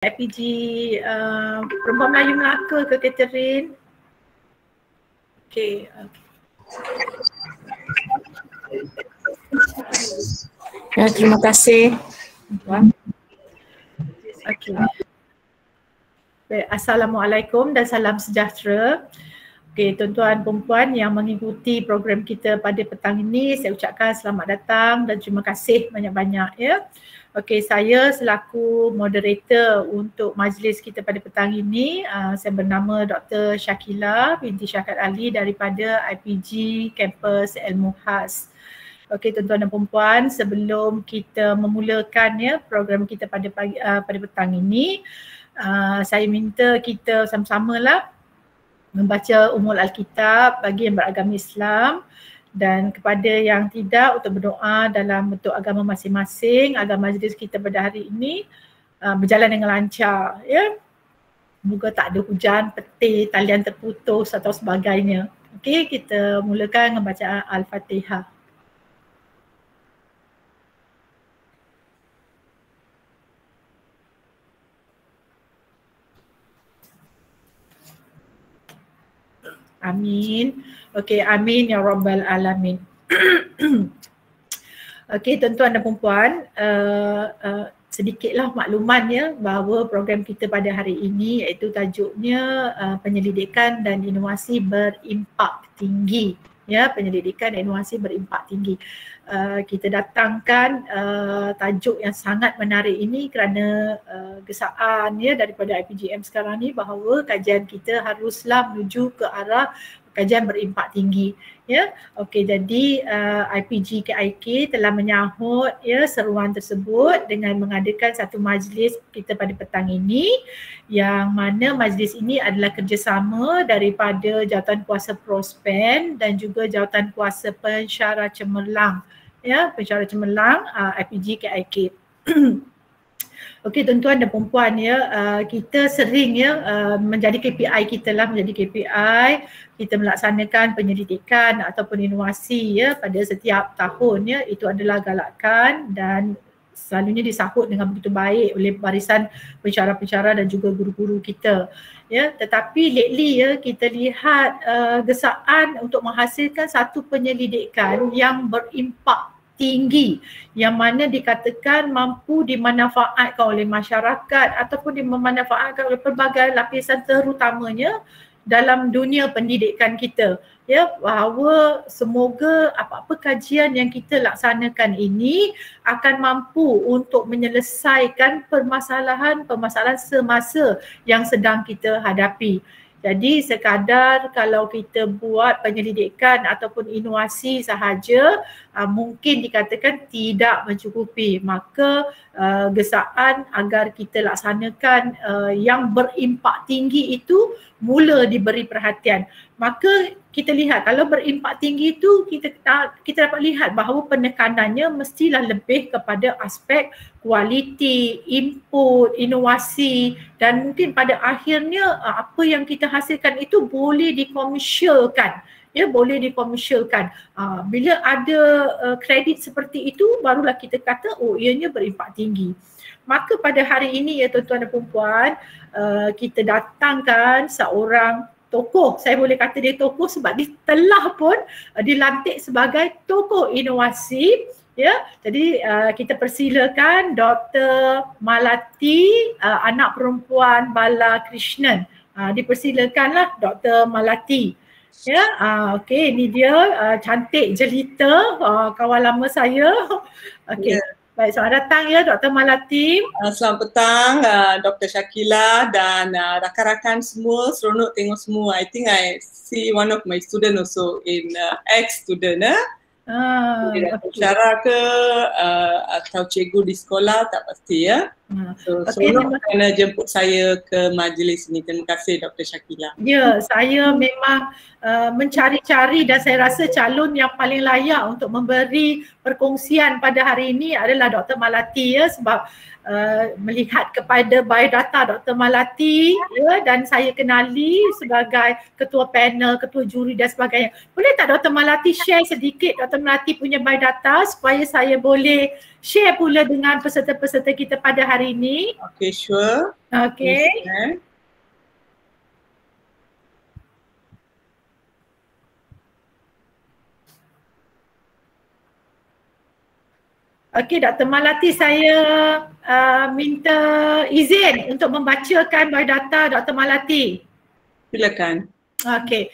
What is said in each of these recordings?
IPG Perempuan Melayu Melaka ke Catherine? Okey. Ya, terima kasih. Okey. Assalamualaikum dan salam sejahtera. Okey, tuan-tuan dan puan yang mengikuti program kita pada petang ini, saya ucapkan selamat datang dan terima kasih banyak-banyak ya. Okey, saya selaku moderator untuk majlis kita pada petang ini, saya bernama Dr. Syakila binti Syakat Ali daripada IPG Kampus Ilmu Khas. Okey, tuan-tuan dan puan, sebelum kita memulakan ya program kita pada petang ini, saya minta kita sama-sama lah membaca Ummul Alkitab bagi yang beragama Islam, dan kepada yang tidak untuk berdoa dalam bentuk agama masing-masing agar majlis kita pada hari ini berjalan dengan lancar ya. Moga tak ada hujan, petir, talian terputus atau sebagainya. Okey, kita mulakan dengan bacaan Al-Fatihah. Amin. Okey, amin ya rabbal alamin. Okey, tuan-tuan dan puan, sedikitlah makluman ya bahawa program kita pada hari ini iaitu tajuknya penyelidikan dan inovasi berimpak tinggi. Ya, penyelidikan dan inovasi berimpak tinggi. Kita datangkan tajuk yang sangat menarik ini kerana gesaan ya daripada IPGM sekarang ni bahawa kajian kita haruslah menuju ke arah kajian berimpak tinggi ya. Okey, jadi IPG KIK telah menyahut ya seruan tersebut dengan mengadakan satu majlis kita pada petang ini, yang mana majlis ini adalah kerjasama daripada Jawatankuasa Prospen dan juga Jawatankuasa Pensyarah Cemerlang ya, Pensyarah Cemerlang IPG KIK. Okey, tuan-tuan dan puan ya, kita sering ya menjadi KPI kita lah, menjadi KPI kita melaksanakan penyelidikan ataupun inovasi ya pada setiap tahun ya. Itu adalah galakan dan selalunya disahut dengan begitu baik oleh barisan pensyarah-pensyarah dan juga guru-guru kita ya. Tetapi lately ya kita lihat gesaan untuk menghasilkan satu penyelidikan yang berimpak tinggi, yang mana dikatakan mampu dimanfaatkan oleh masyarakat ataupun dimanfaatkan oleh pelbagai lapisan, terutamanya dalam dunia pendidikan kita ya, bahawa semoga apa-apa kajian yang kita laksanakan ini akan mampu untuk menyelesaikan permasalahan-permasalahan semasa yang sedang kita hadapi. Jadi sekadar kalau kita buat penyelidikan ataupun inovasi sahaja mungkin dikatakan tidak mencukupi. Maka gesaan agar kita laksanakan yang berimpak tinggi itu mula diberi perhatian. Maka kita lihat kalau berimpak tinggi itu kita dapat lihat bahawa penekanannya mestilah lebih kepada aspek kualiti, input, inovasi, dan mungkin pada akhirnya apa yang kita hasilkan itu boleh dikomersialkan. Ya, boleh dikomersialkan. Bila ada kredit seperti itu barulah kita kata oh ianya berimpak tinggi. Maka pada hari ini ya tuan-tuan dan puan, kita datangkan seorang tokoh, saya boleh kata dia tokoh sebab dia telah pun dilantik sebagai tokoh inovasi ya. Jadi kita persilakan Dr. Malati, anak perempuan Bala Krishnan. Dipersilakanlah Dr. Malati. Ya, okey, ini dia cantik jelita, kawan lama saya. Okey. Yeah. Baik, selamat datang ya Dr. Malati. Selamat petang Dr. Syakila dan rakan-rakan semua, seronok tengok semua. I think I see one of my student also in ex-student. Pensyarah ke atau cikgu di sekolah tak pasti ya. So seronok kerana jemput saya ke majlis ini. Terima kasih Dr. Syakila. Ya, saya memang mencari-cari dan saya rasa calon yang paling layak untuk memberi perkongsian pada hari ini adalah Dr. Malati ya, sebab melihat kepada biodata Dr. Malati ya, dan saya kenali sebagai ketua panel, ketua juri dan sebagainya. Boleh tak Dr. Malati share sedikit Dr. Malati punya biodata supaya saya boleh share pula dengan peserta-peserta kita pada hari ini. Okay, sure. Okay. Yes, Okey, Dr. Malati, saya minta izin untuk membacakan biodata Dr. Malati. Silakan. Okey.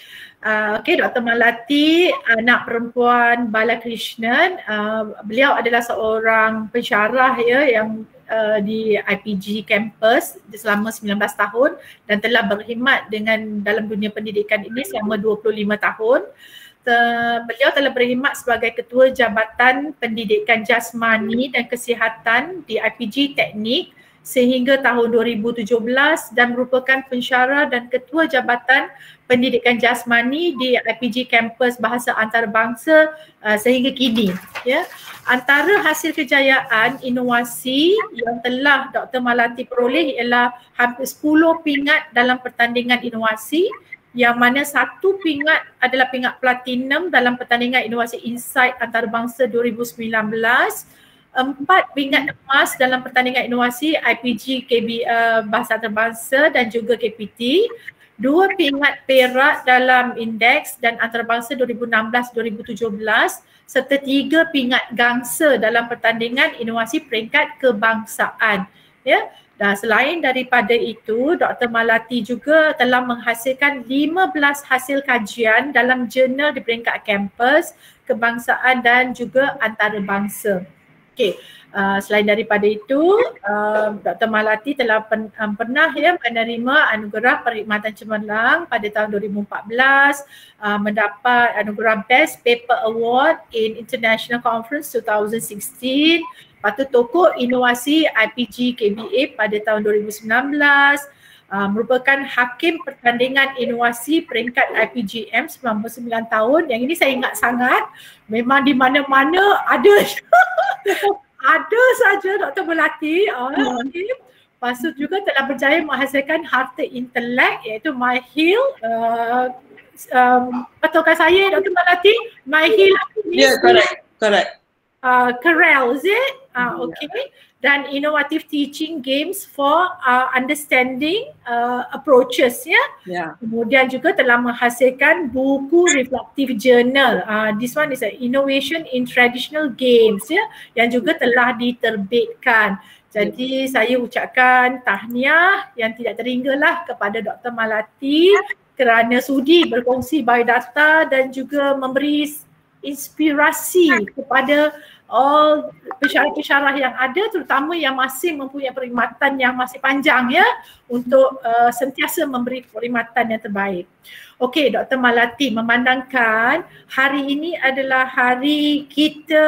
Okey, Dr. Malati, anak perempuan Balakrishnan. Beliau adalah seorang pensyarah ya yang di IPG campus selama 19 tahun dan telah berkhidmat dengan dalam dunia pendidikan ini selama 25 tahun. Beliau telah berkhidmat sebagai Ketua Jabatan Pendidikan Jasmani dan Kesihatan di IPG Teknik sehingga tahun 2017 dan merupakan pensyarah dan Ketua Jabatan Pendidikan Jasmani di IPG Kampus Bahasa Antarabangsa sehingga kini. Ya. Antara hasil kejayaan inovasi yang telah Dr. Malati peroleh ialah hampir 10 pingat dalam pertandingan inovasi, yang mana satu pingat adalah pingat platinum dalam pertandingan inovasi Insight Antarabangsa 2019, 4 pingat emas dalam pertandingan inovasi IPG Bahasa Antarabangsa dan juga KPT, 2 pingat perak dalam Indeks dan Antarabangsa 2016-2017 serta 3 pingat gangsa dalam pertandingan inovasi peringkat kebangsaan. Ya. Dan selain daripada itu, Dr. Malati juga telah menghasilkan 15 hasil kajian dalam jurnal di peringkat kampus, kebangsaan dan juga antarabangsa. Okey, selain daripada itu, Dr. Malati telah pernah ya menerima anugerah perkhidmatan cemerlang pada tahun 2014, mendapat anugerah Best Paper Award in International Conference 2016. Lepas tu tokoh inovasi IPG KBA pada tahun 2019, merupakan hakim pertandingan inovasi peringkat IPGM 99 tahun. Yang ini saya ingat sangat, memang di mana-mana ada ada saja Dr. Melati. Okay. Lepas tu juga telah berjaya menghasilkan harta intelek iaitu MyHeal. Betulkah saya Dr. Melati? MyHeal. Yeah, correct. Corel, is it? Okay. Dan innovative teaching games for understanding approaches, ya. Yeah. Kemudian juga telah menghasilkan buku reflective journal. This one is a innovation in traditional games, ya, yang juga telah diterbitkan. Jadi saya ucapkan tahniah yang tidak terhinggalah kepada Dr. Malati kerana sudi berkongsi biodata dan juga memberi inspirasi kepada all pensyarah-pensyarah yang ada, terutama yang masih mempunyai perkhidmatan yang masih panjang ya, untuk sentiasa memberi perkhidmatan yang terbaik. Okey, Dr. Malati, memandangkan hari ini adalah hari kita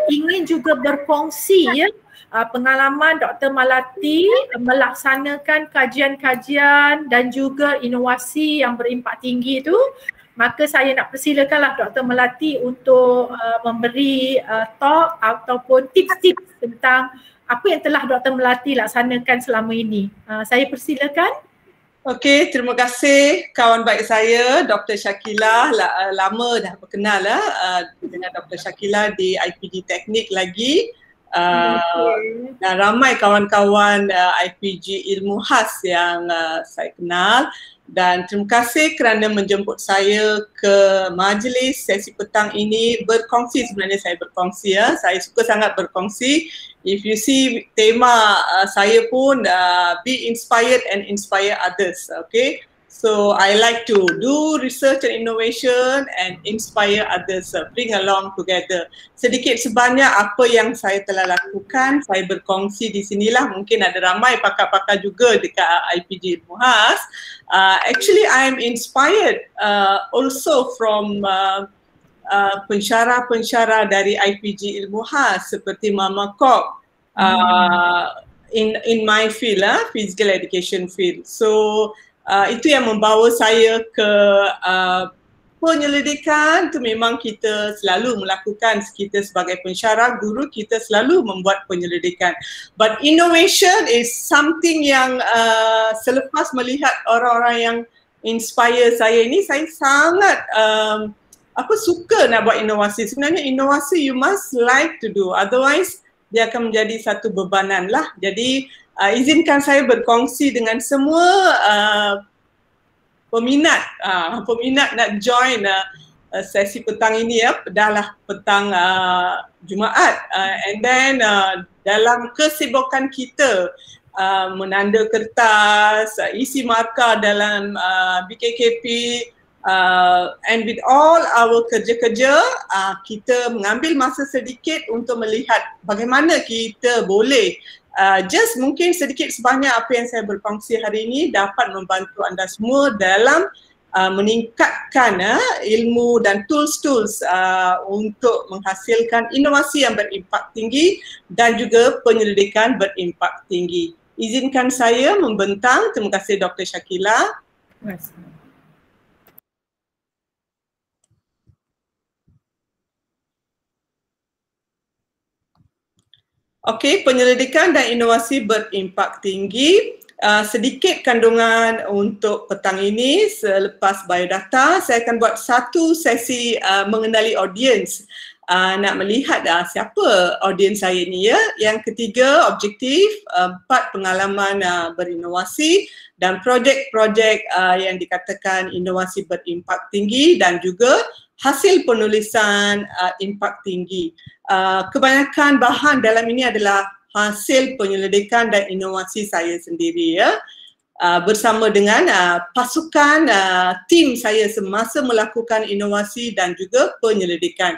ingin juga berkongsi ya, pengalaman Dr. Malati melaksanakan kajian-kajian dan juga inovasi yang berimpak tinggi itu. Maka saya nak persilakanlah Dr. Malati untuk memberi talk ataupun tips-tips tentang apa yang telah Dr. Malati laksanakan selama ini. Saya persilakan. Okey, terima kasih kawan baik saya Dr. Shakila. Lama dah berkenal dengan Dr. Shakila di IPG Teknik lagi. Dan ramai kawan-kawan IPG Ilmu Khas yang saya kenal. Dan terima kasih kerana menjemput saya ke majlis sesi petang ini. Berkongsi, sebenarnya saya berkongsi ya. Saya suka sangat berkongsi. If you see tema saya pun be inspired and inspire others. Okay. So I like to do research and innovation and inspire others, bring along together. Sedikit sebanyak apa yang saya telah lakukan, saya berkongsi di sinilah. Mungkin ada ramai pakar-pakar juga dekat IPG Ilmu Khas. Actually, I'm inspired also from pensyarah-pensyarah dari IPG Ilmu Khas seperti Mama Kok in my field, physical education field. So itu yang membawa saya ke penyelidikan. Tu memang kita selalu melakukan, kita sebagai pensyarah, guru, kita selalu membuat penyelidikan. But innovation is something yang selepas melihat orang-orang yang inspire saya ini, saya sangat suka nak buat inovasi. Sebenarnya inovasi you must like to do, otherwise dia akan menjadi satu bebanan lah. Jadi izinkan saya berkongsi dengan semua peminat nak join sesi petang ini ya, dahlah petang Jumaat, and then dalam kesibukan kita menanda kertas, isi markah dalam BKKP, and with all our kerja-kerja, kita mengambil masa sedikit untuk melihat bagaimana kita boleh just mungkin sedikit sebanyak apa yang saya berkongsi hari ini dapat membantu anda semua dalam meningkatkan ilmu dan tools-tools untuk menghasilkan inovasi yang berimpak tinggi dan juga penyelidikan berimpak tinggi. Izinkan saya membentang. Terima kasih Dr. Shakila. Terima kasih. Okey, penyelidikan dan inovasi berimpak tinggi. Sedikit kandungan untuk petang ini. Selepas biodata, saya akan buat satu sesi mengenali audiens. Nak melihat siapa audiens saya ini ya. Yang ketiga, objektif. 4, pengalaman berinovasi dan projek-projek yang dikatakan inovasi berimpak tinggi dan juga hasil penulisan impak tinggi. Kebanyakan bahan dalam ini adalah hasil penyelidikan dan inovasi saya sendiri ya, bersama dengan pasukan tim saya semasa melakukan inovasi dan juga penyelidikan.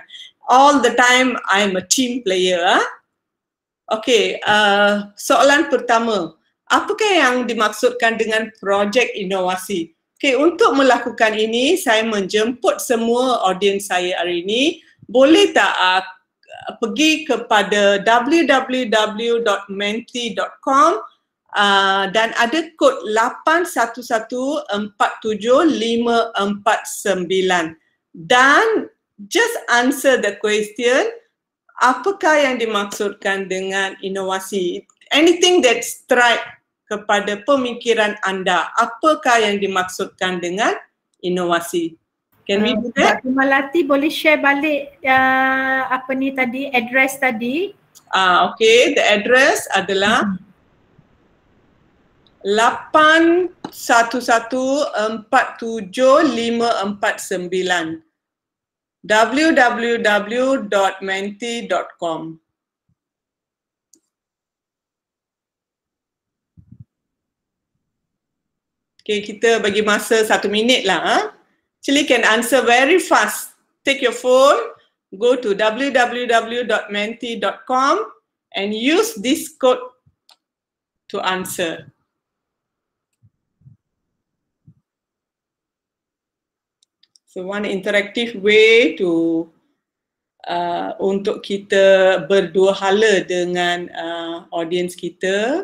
All the time I'm a team player. Okey, soalan pertama, apakah yang dimaksudkan dengan projek inovasi? Okey, untuk melakukan ini saya menjemput semua audiens saya hari ini. Boleh tak pergi kepada www.menti.com dan ada kod 81147549 dan just answer the question, apakah yang dimaksudkan dengan inovasi? Anything that strike kepada pemikiran anda, apakah yang dimaksudkan dengan inovasi? Can we do that? Dr. Malati boleh share balik apa ni tadi, address tadi? Okay, the address adalah 81147549 www.menti.com. Okay, kita bagi masa 1 minit lah. Actually can answer very fast. Take your phone, go to www.menti.com and use this code to answer. So one interactive way to untuk kita berdua hala dengan audience kita.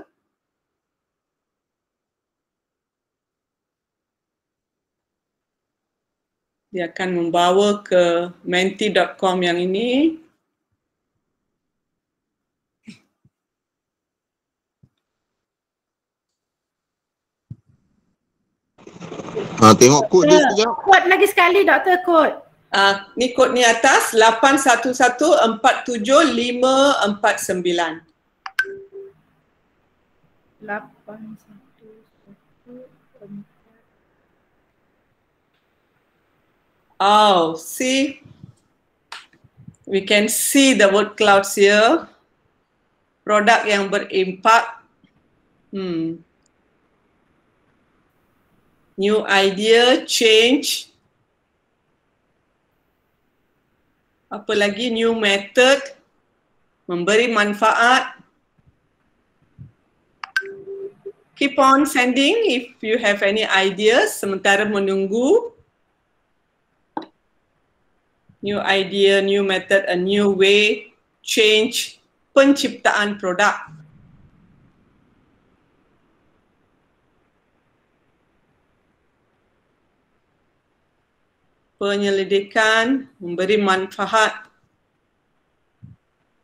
Dia akan membawa ke menti.com yang ini. Tengok kod dia sekejap. Kod lagi sekali Doktor, kod. Ni kod ni atas 81147549. 8114. Oh, see, we can see the word clouds here. Produk yang berimpak. New idea, change. Apa lagi? New method. Memberi manfaat. Keep on sending if you have any ideas sementara menunggu. New idea, new method, a new way, change, penciptaan produk. Penyelidikan, memberi manfaat.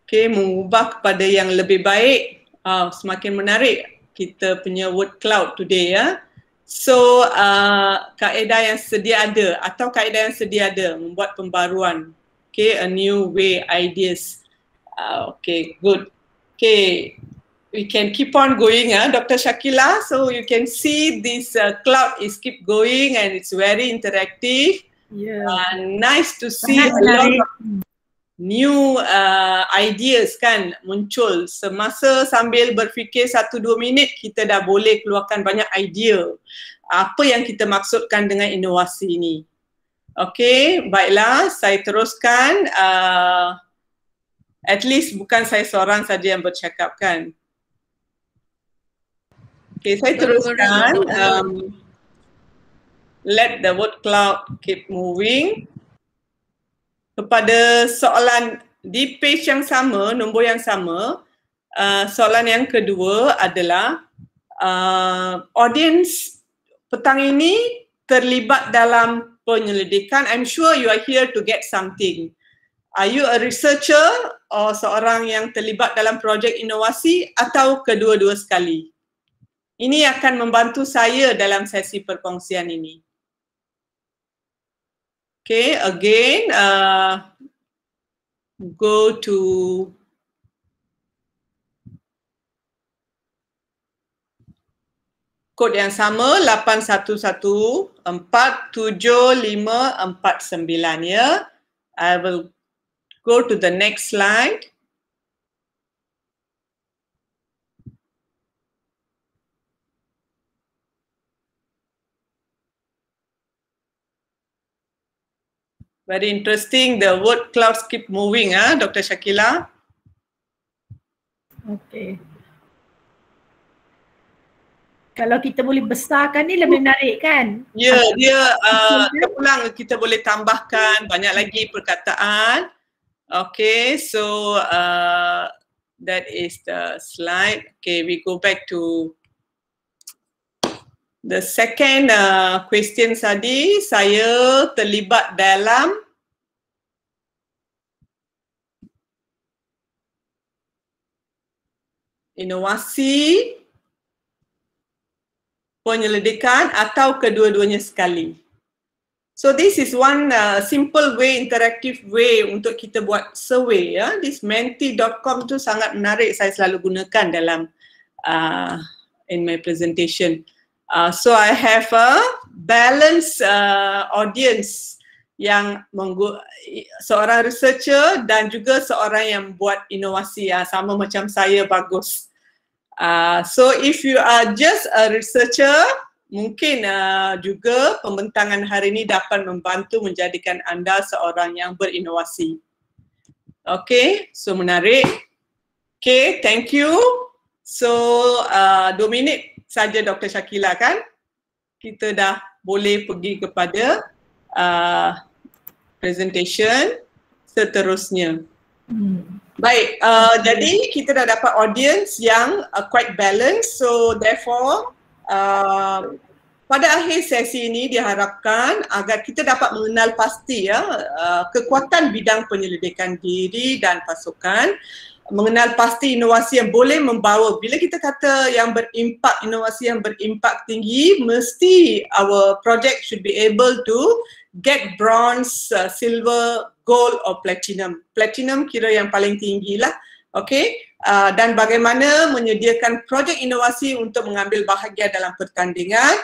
Okay, mengubah kepada yang lebih baik. Semakin menarik kita punya word cloud today ya. So, kaedah yang sedia ada atau kaedah yang sedia ada, membuat pembaruan. Okay, a new way, ideas. Okay, good. Okay, we can keep on going, Dr. Shakila. So you can see this cloud is keep going and it's very interactive. Yeah. Nice to see a lot of new ideas kan muncul. Semasa sambil berfikir 1-2 minit, kita dah boleh keluarkan banyak idea. Apa yang kita maksudkan dengan inovasi ini. Okay, baiklah, saya teruskan. At least bukan saya seorang saja yang bercakap kan. Okay, saya teruskan. Let the word cloud keep moving. Kepada soalan di page yang sama, nombor yang sama, soalan yang kedua adalah audience petang ini terlibat dalam penyelidikan. I'm sure you are here to get something. Are you a researcher or seorang yang terlibat dalam projek inovasi atau kedua-dua sekali? Ini akan membantu saya dalam sesi perkongsian ini. Okay, again, go to kod yang sama 811-47549 ya. I will go to the next slide. Very interesting, the word clouds keep moving, Dr. Shakila. Okay. Kalau kita boleh besarkan ni lebih menarik kan? Ya, terulang kita boleh tambahkan banyak lagi perkataan. Okay, so that is the slide. Okay, we go back to the second question tadi. Saya terlibat dalam inovasi, penyelidikan atau kedua-duanya sekali. So this is one simple way, interactive way untuk kita buat survey ya. This menti.com tu sangat menarik, saya selalu gunakan dalam in my presentation. So I have a balanced audience yang seorang researcher dan juga seorang yang buat inovasi sama macam saya, bagus. So if you are just a researcher, mungkin juga pembentangan hari ini dapat membantu menjadikan anda seorang yang berinovasi. Okay, so menarik. Okay, thank you. So 2 minit saja Dr. Shakila kan? Kita dah boleh pergi kepada presentation seterusnya. Baik, jadi kita dah dapat audience yang quite balanced. So therefore, pada akhir sesi ini diharapkan agar kita dapat mengenal pasti kekuatan bidang penyelidikan diri dan pasukan, mengenal pasti inovasi yang boleh membawa. Bila kita kata yang berimpak, inovasi yang berimpak tinggi, mesti our project should be able to get bronze, silver, gold or platinum. Platinum kira yang paling tinggi lah. Okay, dan bagaimana menyediakan projek inovasi untuk mengambil bahagian dalam pertandingan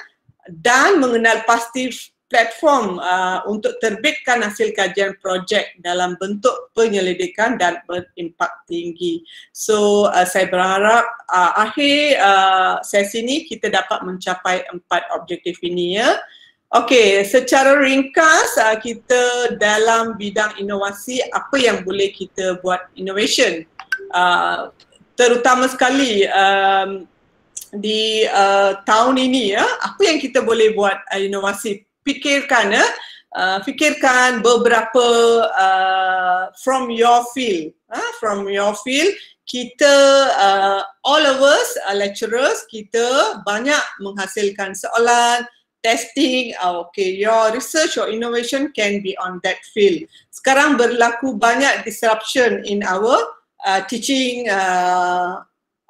dan mengenal pasti platform untuk terbitkan hasil kajian projek dalam bentuk penyelidikan dan berimpak tinggi. So saya berharap akhir sesi ini kita dapat mencapai 4 objektif ini ya. Okey, secara ringkas kita dalam bidang inovasi apa yang boleh kita buat innovation. Terutama sekali di tahun ini ya, apa yang kita boleh buat inovasi. Fikirkan beberapa from your field. From your field, kita all of us lecturers, kita banyak menghasilkan soalan, testing. Okay, your research or innovation can be on that field. Sekarang berlaku banyak disruption in our teaching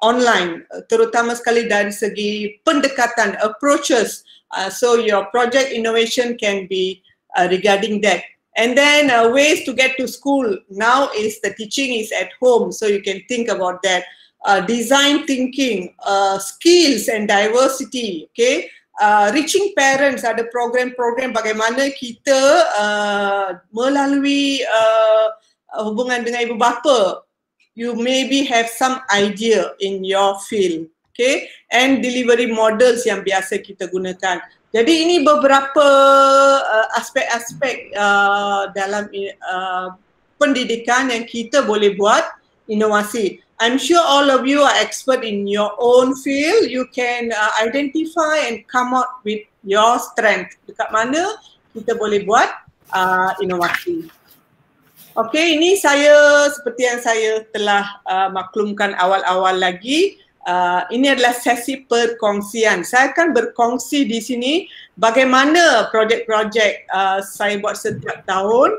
online, terutama sekali dari segi pendekatan, approaches. So your project innovation can be regarding that. And then ways to get to school. Now is the teaching is at home, so you can think about that. design thinking, skills and diversity, okay. Reaching parents, ada program-program bagaimana kita melalui hubungan dengan ibu bapa. You maybe have some idea in your field, okay, and delivery models yang biasa kita gunakan. Jadi ini beberapa aspek-aspek dalam pendidikan yang kita boleh buat inovasi. I'm sure all of you are expert in your own field. You can identify and come out with your strength. Dekat mana kita boleh buat inovasi. Okey, ini saya seperti yang saya telah maklumkan awal-awal lagi. Ini adalah sesi perkongsian. Saya akan berkongsi di sini bagaimana projek-projek saya buat setiap tahun.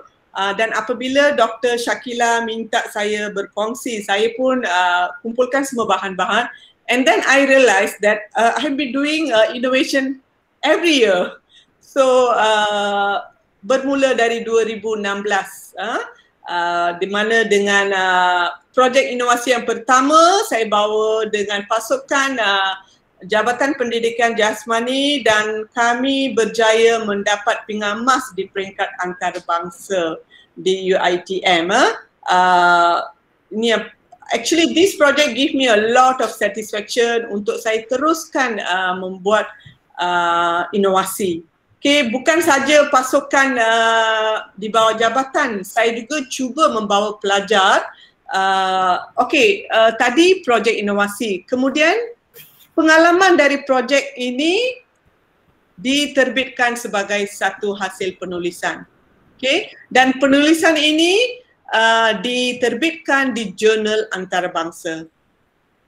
Dan apabila Dr. Shakila minta saya berkongsi, saya pun kumpulkan semua bahan-bahan. And then I realised that I have been doing innovation every year. So bermula dari 2016. Di mana dengan projek inovasi yang pertama saya bawa dengan pasukan Jabatan Pendidikan Jasmani dan kami berjaya mendapat pinggan emas di peringkat antarabangsa di UiTM. Actually this project give me a lot of satisfaction untuk saya teruskan membuat inovasi. Okay, bukan saja pasukan di bawah jabatan, saya juga cuba membawa pelajar. Tadi projek inovasi. Kemudian pengalaman dari projek ini diterbitkan sebagai satu hasil penulisan. Okay, dan penulisan ini diterbitkan di jurnal antarabangsa.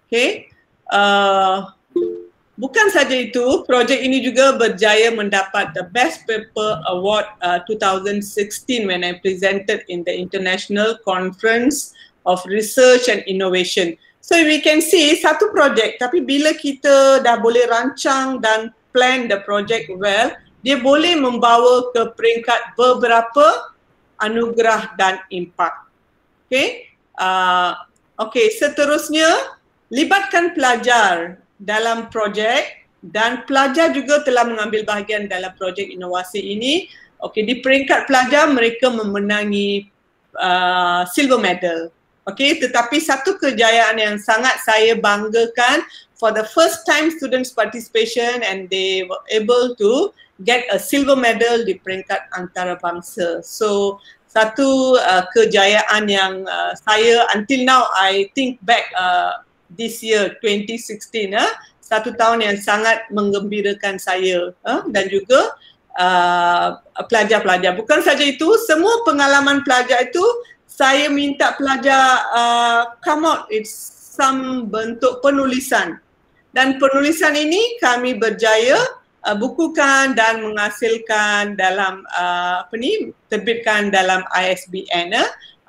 Okay. Bukan saja itu, projek ini juga berjaya mendapat the Best Paper Award 2016 when I presented in the International Conference of Research and Innovation. So we can see satu projek, tapi bila kita dah boleh rancang dan plan the project well, dia boleh membawa ke peringkat beberapa anugerah dan impak. Okay, seterusnya libatkan pelajar dalam projek dan pelajar juga telah mengambil bahagian dalam projek inovasi ini. Okey, di peringkat pelajar mereka memenangi silver medal. Okey, tetapi satu kejayaan yang sangat saya banggakan, for the first time students participation and they were able to get a silver medal di peringkat antarabangsa. So satu kejayaan yang saya until now I think back this year 2016, satu tahun yang sangat menggembirakan saya dan juga pelajar-pelajar. Bukan saja itu, semua pengalaman pelajar itu saya minta pelajar come out with some bentuk penulisan. Dan penulisan ini kami berjaya bukukan dan menghasilkan dalam terbitkan dalam ISBN.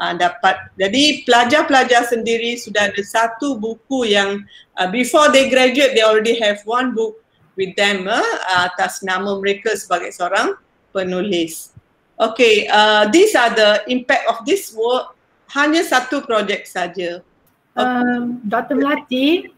Dapat. Jadi pelajar-pelajar sendiri sudah ada satu buku yang before they graduate they already have one book with them atas nama mereka sebagai seorang penulis. Okay, these are the impact of this work. Hanya satu projek saja. Dr. Melati,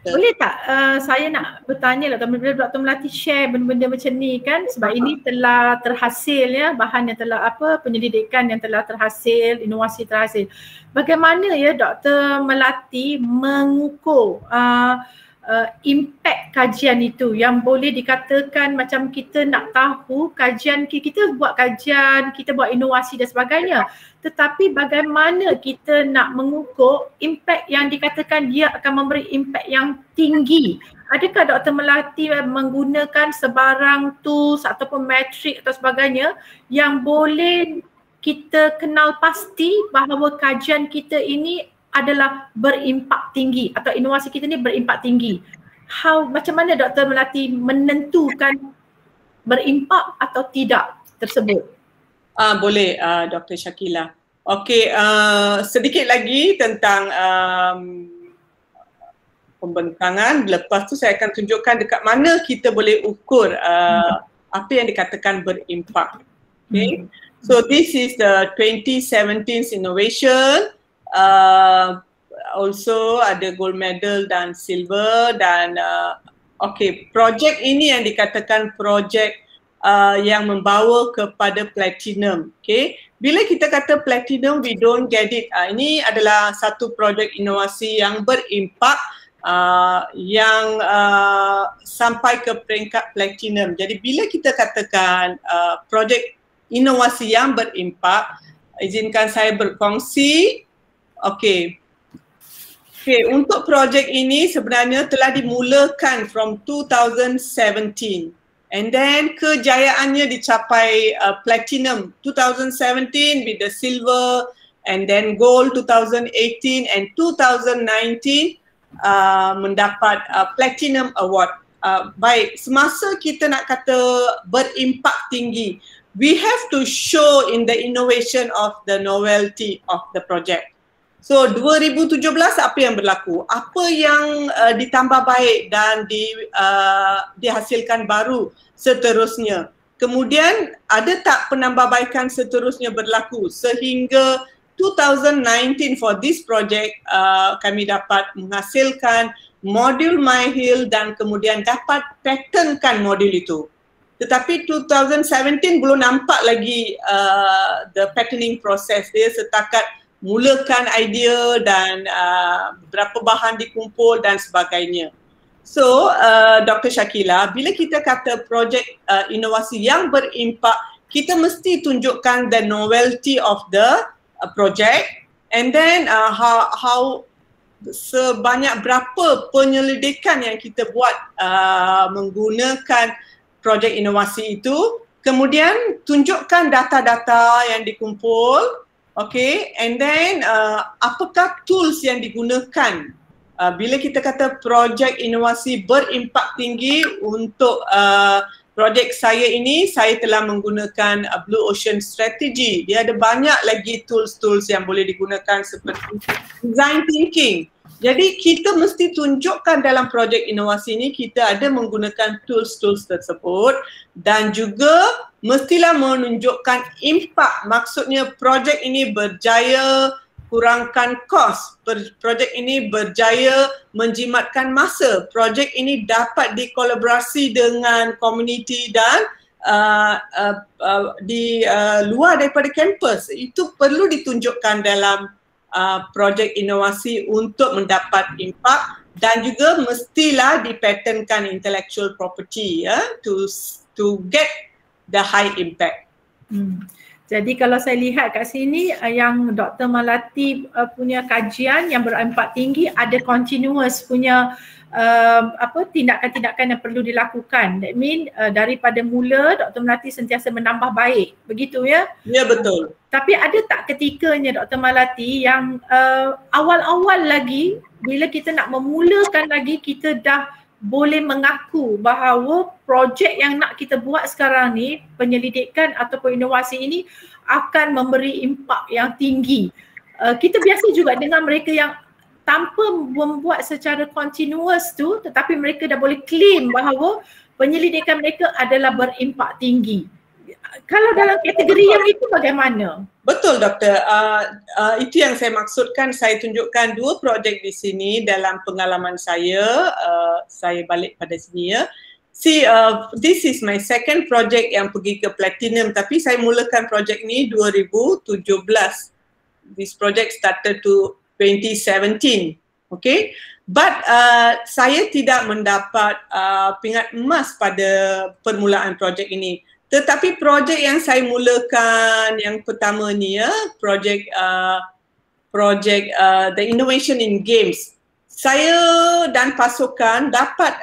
boleh tak saya nak bertanya lah, Dr. Melati share benda-benda macam ni kan, sebab ini telah terhasil ya, bahan yang telah penyelidikan yang telah terhasil, inovasi terhasil. Bagaimana ya Dr. Melati mengukur impact kajian itu yang boleh dikatakan macam kita nak tahu kajian kita buat kajian, kita buat inovasi dan sebagainya, tetapi bagaimana kita nak mengukur impact yang dikatakan dia akan memberi impact yang tinggi. Adakah Dr. Melati menggunakan sebarang tools ataupun metrik atau sebagainya yang boleh kita kenal pasti bahawa kajian kita ini adalah berimpak tinggi atau inovasi kita ni berimpak tinggi? Macam mana Dr. Melati menentukan berimpak atau tidak tersebut? Boleh Dr. Shakila. Okey, sedikit lagi tentang pembentangan. Lepas tu saya akan tunjukkan dekat mana kita boleh ukur apa yang dikatakan berimpak. Okay. So this is the 2017 innovation. also ada gold medal dan silver dan projek ini yang dikatakan projek yang membawa kepada platinum. Okay, bila kita kata platinum, we don't get it. Ini adalah satu projek inovasi yang berimpak yang sampai ke peringkat platinum. Jadi bila kita katakan projek inovasi yang berimpak, izinkan saya berkongsi. Okey, untuk projek ini sebenarnya telah dimulakan from 2017 and then kejayaannya dicapai platinum 2017 with the silver and then gold 2018 and 2019 mendapat platinum award. Baik, semasa kita nak kata berimpak tinggi, we have to show in the innovation of the novelty of the project. So 2017 apa yang berlaku? Apa yang ditambah baik dan dihasilkan baru seterusnya? Kemudian ada tak penambahbaikan seterusnya berlaku sehingga 2019 for this project kami dapat menghasilkan modul MyHill dan kemudian dapat patentkan modul itu. Tetapi 2017 belum nampak lagi the patenting process dia, setakat mulakan idea dan berapa bahan dikumpul dan sebagainya. So Dr. Shakila, bila kita kata projek inovasi yang berimpak, kita mesti tunjukkan the novelty of the project and then how sebanyak berapa penyelidikan yang kita buat menggunakan projek inovasi itu, kemudian tunjukkan data-data yang dikumpul, okay, and then apakah tools yang digunakan. Bila kita kata projek inovasi berimpak tinggi, untuk projek saya ini, saya telah menggunakan Blue Ocean Strategy. Dia ada banyak lagi tools-tools yang boleh digunakan seperti design thinking. Jadi kita mesti tunjukkan dalam projek inovasi ini kita ada menggunakan tools-tools tersebut dan juga mestilah menunjukkan impak. Maksudnya projek ini berjaya kurangkan kos, projek ini berjaya menjimatkan masa, projek ini dapat dikolaborasi dengan komuniti dan di luar daripada kampus. Itu perlu ditunjukkan dalam projek inovasi untuk mendapat impak dan juga mestilah dipatentkan intellectual property to get the high impact. Jadi kalau saya lihat kat sini yang Dr. Malati punya kajian yang berimpak tinggi, ada continuous punya tindakan-tindakan yang perlu dilakukan. That mean daripada mula Dr. Malati sentiasa menambah baik. Begitu ya? Ya, betul. Tapi ada tak ketikanya Dr. Malati yang awal-awal lagi bila kita nak memulakan lagi, kita dah boleh mengaku bahawa projek yang nak kita buat sekarang ni, penyelidikan ataupun inovasi ini akan memberi impak yang tinggi. Kita biasa juga dengan mereka yang tanpa membuat secara continuous tu, tetapi mereka dah boleh claim bahawa penyelidikan mereka adalah berimpak tinggi. Kalau dalam kategori yang itu bagaimana? Betul, Doktor. Itu yang saya maksudkan. Saya tunjukkan dua projek di sini dalam pengalaman saya. Saya balik pada sini ya. See, this is my second project yang pergi ke platinum, tapi saya mulakan projek ni 2017. This project started to 2017. Okay. But saya tidak mendapat pingat emas pada permulaan projek ini. Tetapi projek yang saya mulakan yang pertama ni ya, projek the innovation in games, saya dan pasukan dapat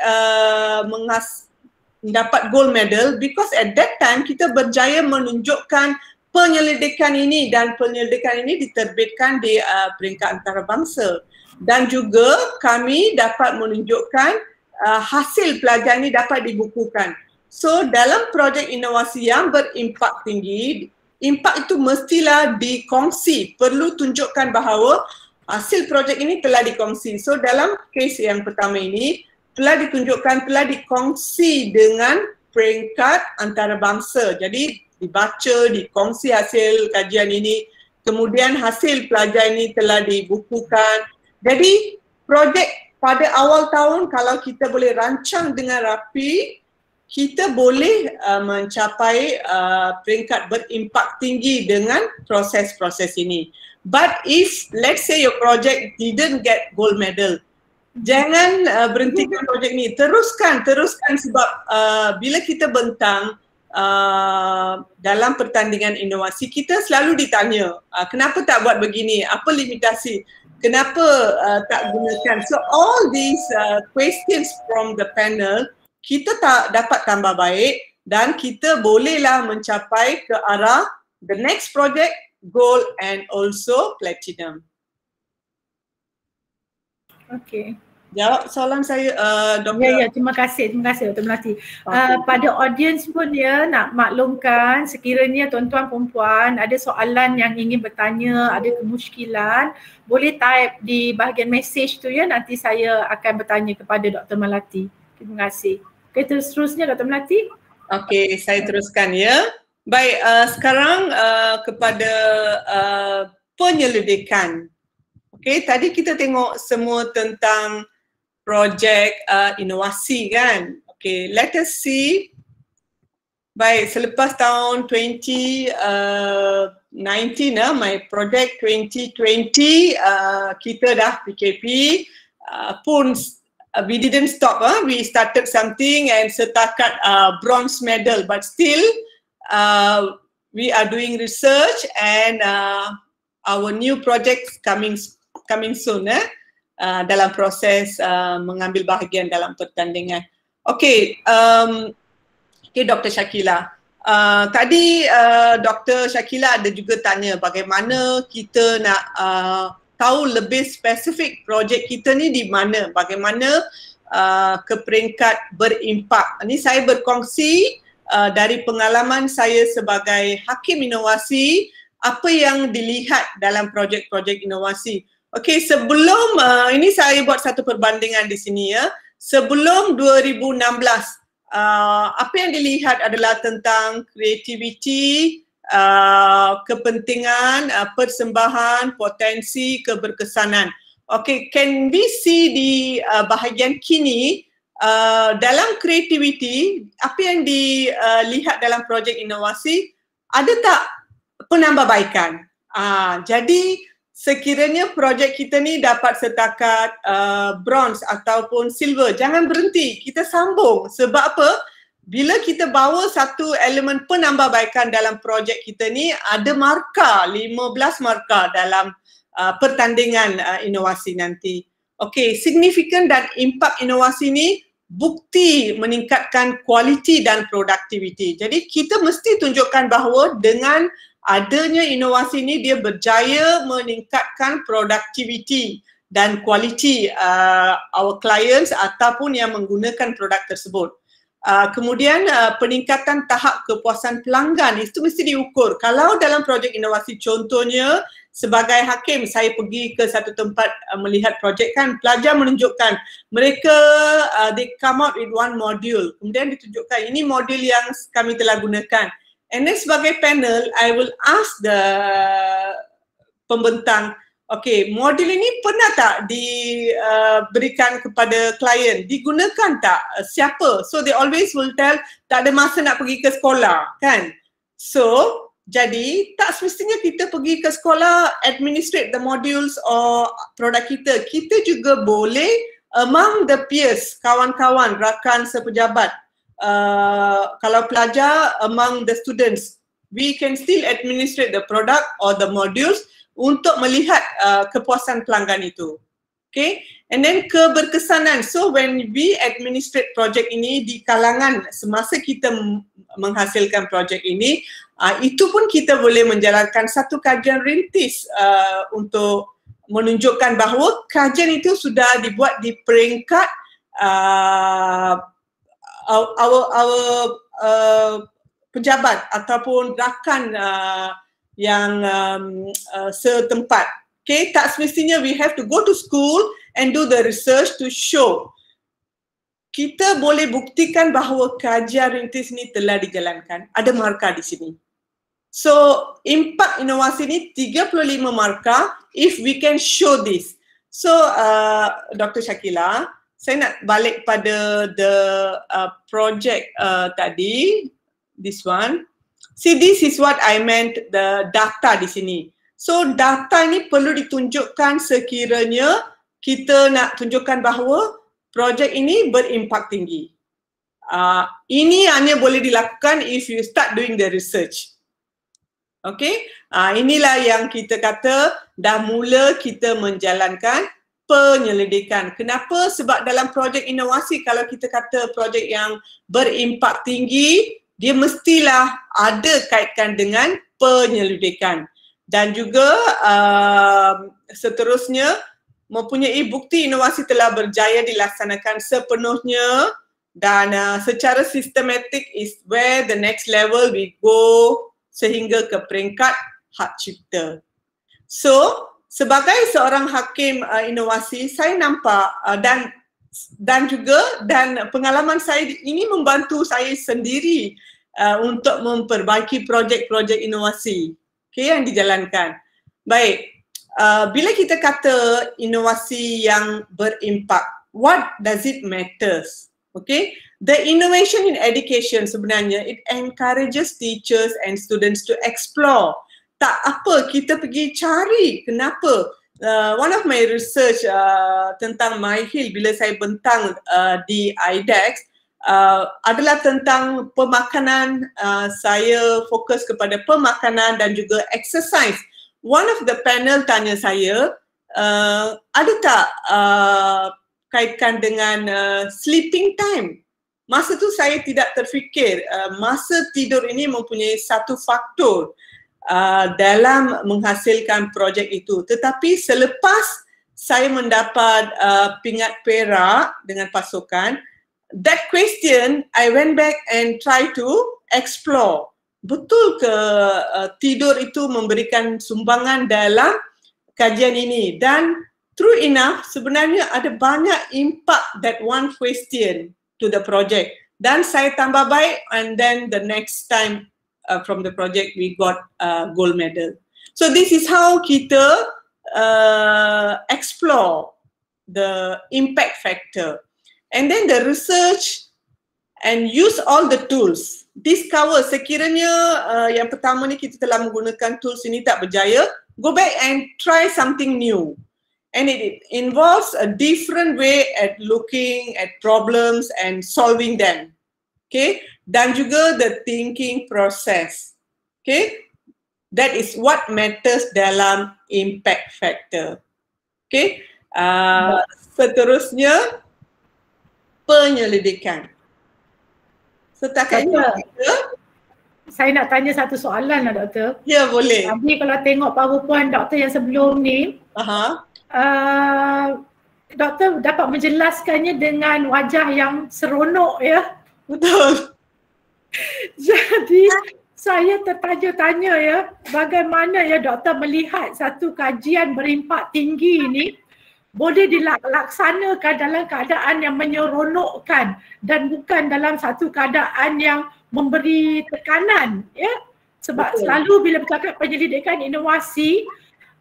mendapat gold medal because at that time kita berjaya menunjukkan penyelidikan ini dan penyelidikan ini diterbitkan di peringkat antarabangsa dan juga kami dapat menunjukkan hasil pelajaran ini dapat dibukukan. So dalam projek inovasi yang berimpak tinggi, impak itu mestilah dikongsi. Perlu tunjukkan bahawa hasil projek ini telah dikongsi. So dalam kes yang pertama ini telah ditunjukkan, telah dikongsi dengan peringkat antarabangsa. Jadi dibaca, dikongsi hasil kajian ini. Kemudian hasil pelajaran ini telah dibukukan Jadi projek pada awal tahun kalau kita boleh rancang dengan rapi, kita boleh mencapai peringkat berimpak tinggi dengan proses-proses ini. But if let's say your project didn't get gold medal, jangan berhentikan projek ni, teruskan sebab bila kita bentang dalam pertandingan inovasi, kita selalu ditanya, kenapa tak buat begini, apa limitasi, kenapa tak gunakan. So all these questions from the panel, kita tak dapat tambah baik dan kita bolehlah mencapai ke arah the next project, gold and also platinum. Okay. Jawab soalan saya, Dr. Ya, terima kasih Dr. Melati. Pada audiens pun ya, nak maklumkan sekiranya tuan-tuan perempuan ada soalan yang ingin bertanya, ada kemusykilan, boleh type di bahagian message tu ya, nanti saya akan bertanya kepada Dr. Melati. Terima kasih. Okay, seterusnya Dr. Melati. Okey, saya teruskan ya. Baik, sekarang kepada penyelidikan. Okey, tadi kita tengok semua tentang projek inovasi kan. Okey, let us see. Baik, selepas tahun 2019 my project 2020 kita dah PKP pun we didn't stop, we started something and setakat bronze medal, but still we are doing research and our new project coming soon dalam proses mengambil bahagian dalam pertandingan. Okay, Dr. Shakila. Tadi Dr. Shakila ada juga tanya bagaimana kita nak tahu lebih spesifik projek kita ni di mana, bagaimana ke peringkat berimpak. Ini saya berkongsi dari pengalaman saya sebagai hakim inovasi, apa yang dilihat dalam projek-projek inovasi. Okey, sebelum ini saya buat satu perbandingan di sini ya. Sebelum 2016, apa yang dilihat adalah tentang kreativiti, kepentingan, persembahan, potensi, keberkesanan. Okay, can we see di bahagian kini dalam kreativiti, apa yang dilihat dalam projek inovasi, ada tak penambahbaikan? Jadi sekiranya projek kita ni dapat setakat bronze ataupun silver, jangan berhenti, kita sambung. Sebab apa? Bila kita bawa satu elemen penambahbaikan dalam projek kita ni, ada markah, 15 markah dalam pertandingan inovasi nanti. Okey, signifikan dan impak inovasi ni bukti meningkatkan kualiti dan produktiviti. Jadi kita mesti tunjukkan bahawa dengan adanya inovasi ni dia berjaya meningkatkan produktiviti dan kualiti our clients ataupun yang menggunakan produk tersebut. Kemudian peningkatan tahap kepuasan pelanggan itu mesti diukur. Kalau dalam projek inovasi, contohnya sebagai hakim saya pergi ke satu tempat melihat projek kan, pelajar menunjukkan mereka they come out with one module, kemudian ditunjukkan ini modul yang kami telah gunakan. And then sebagai panel, I will ask the pembentang, okay, modul ini pernah tak diberikan kepada klien? Digunakan tak? Siapa? So they always will tell, tak ada masa nak pergi ke sekolah, kan? So, jadi tak semestinya kita pergi ke sekolah administrate the modules or produk kita. Kita juga boleh among the peers, kawan-kawan, rakan sepejabat. Kalau pelajar among the students, we can still administrate the product or the modules untuk melihat kepuasan pelanggan itu. Okay, and then keberkesanan. So when we administrate projek ini di kalangan semasa kita menghasilkan projek ini, itu pun kita boleh menjalankan satu kajian rintis untuk menunjukkan bahawa kajian itu sudah dibuat di peringkat our pejabat ataupun rakan yang setempat. Okay, tak semestinya we have to go to school and do the research to show. Kita boleh buktikan bahawa kajian rintis ni telah dijalankan. Ada markah di sini. So, impak inovasi ni 35 markah if we can show this. So Dr. Shakila, saya nak balik pada the project tadi, this one. See, this is what I meant, the data di sini. So data ini perlu ditunjukkan sekiranya kita nak tunjukkan bahawa projek ini berimpak tinggi. Ini hanya boleh dilakukan if you start doing the research. Okay, inilah yang kita kata dah mula kita menjalankan penyelidikan. Kenapa? Sebab dalam projek inovasi, kalau kita kata projek yang berimpak tinggi, dia mestilah ada kaitkan dengan penyelidikan. Dan juga seterusnya, mempunyai bukti inovasi telah berjaya dilaksanakan sepenuhnya dan secara sistematik is where the next level we go sehingga ke peringkat hak cipta. So, sebagai seorang hakim inovasi, saya nampak dan pengalaman saya ini membantu saya sendiri untuk memperbaiki projek-projek inovasi yang dijalankan. Baik, bila kita kata inovasi yang berimpak, what does it matters? Okay, the innovation in education sebenarnya it encourages teachers and students to explore. Tak apa, kita pergi cari kenapa. One of my research tentang MyHill bila saya bentang di IDEX adalah tentang pemakanan. Saya fokus kepada pemakanan dan juga exercise. One of the panel tanya saya, ada tak kaitkan dengan sleeping time? Masa tu saya tidak terfikir masa tidur ini mempunyai satu faktor dalam menghasilkan projek itu. Tetapi selepas saya mendapat pingat perak dengan pasukan, that question I went back and try to explore. Betul ke tidur itu memberikan sumbangan dalam kajian ini? Dan true enough, sebenarnya ada banyak impact that one question to the project. Dan saya tambah baik, and then the next time from the project we got gold medal. So this is how kita explore the impact factor. And then the research and use all the tools. Discover sekiranya yang pertama ni kita telah menggunakan tools ini tak berjaya, go back and try something new. And it involves a different way at looking at problems and solving them. Okay, dan juga the thinking process. Okay, that is what matters dalam impact factor. Okay, seterusnya penyelidikan. Setakat ini saya nak tanya satu soalan lah doktor. Ya, boleh. Tapi kalau tengok PowerPoint doktor yang sebelum ni, doktor dapat menjelaskannya dengan wajah yang seronok ya. Betul. Jadi saya tertanya-tanya ya, bagaimana ya doktor melihat satu kajian berimpak tinggi ini boleh dilaksanakan dalam keadaan yang menyeronokkan dan bukan dalam satu keadaan yang memberi tekanan ya. Sebab selalu bila bercakap penyelidikan inovasi,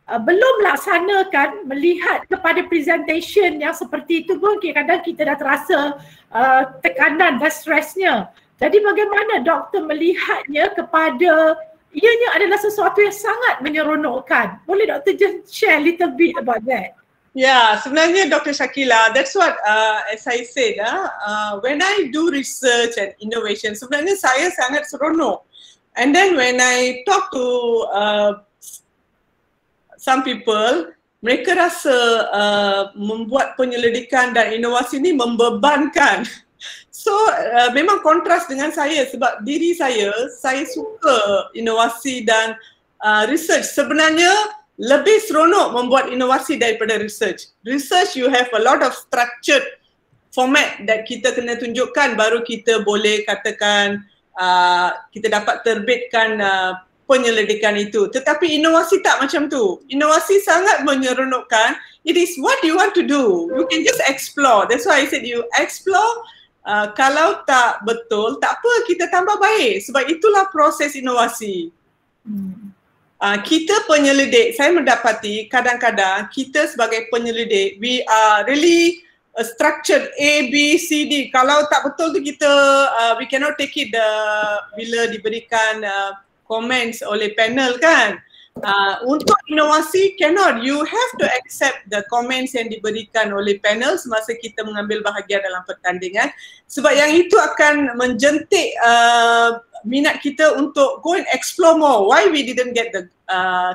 belum laksanakan melihat kepada presentation yang seperti itu pun kadang-kadang kita dah terasa tekanan dan stresnya. Jadi bagaimana doktor melihatnya kepada ianya adalah sesuatu yang sangat menyeronokkan? Boleh doktor just share a little bit about that? Ya, sebenarnya Dr. Shakila, that's what as I said, when I do research and innovation, sebenarnya saya sangat seronok. And then when I talk to some people, mereka rasa membuat penyelidikan dan inovasi ini membebankan. So memang kontras dengan saya sebab diri saya suka inovasi dan research. Sebenarnya lebih seronok membuat inovasi daripada research. Research you have a lot of structured format that kita kena tunjukkan baru kita boleh katakan kita dapat terbitkan penyelidikan itu. Tetapi inovasi tak macam tu. Inovasi sangat menyeronokkan. It is what you want to do. You can just explore. That's why I said you explore. Kalau tak betul, tak apa, kita tambah baik. Sebab itulah proses inovasi. kita penyelidik, saya mendapati kadang-kadang kita sebagai penyelidik, we are really structured A, B, C, D. Kalau tak betul tu kita, we cannot take it bila diberikan comments oleh panel kan. Untuk inovasi cannot, you have to accept the comments yang diberikan oleh panel semasa kita mengambil bahagian dalam pertandingan, sebab yang itu akan menjentik minat kita untuk go and explore more. Why we didn't get the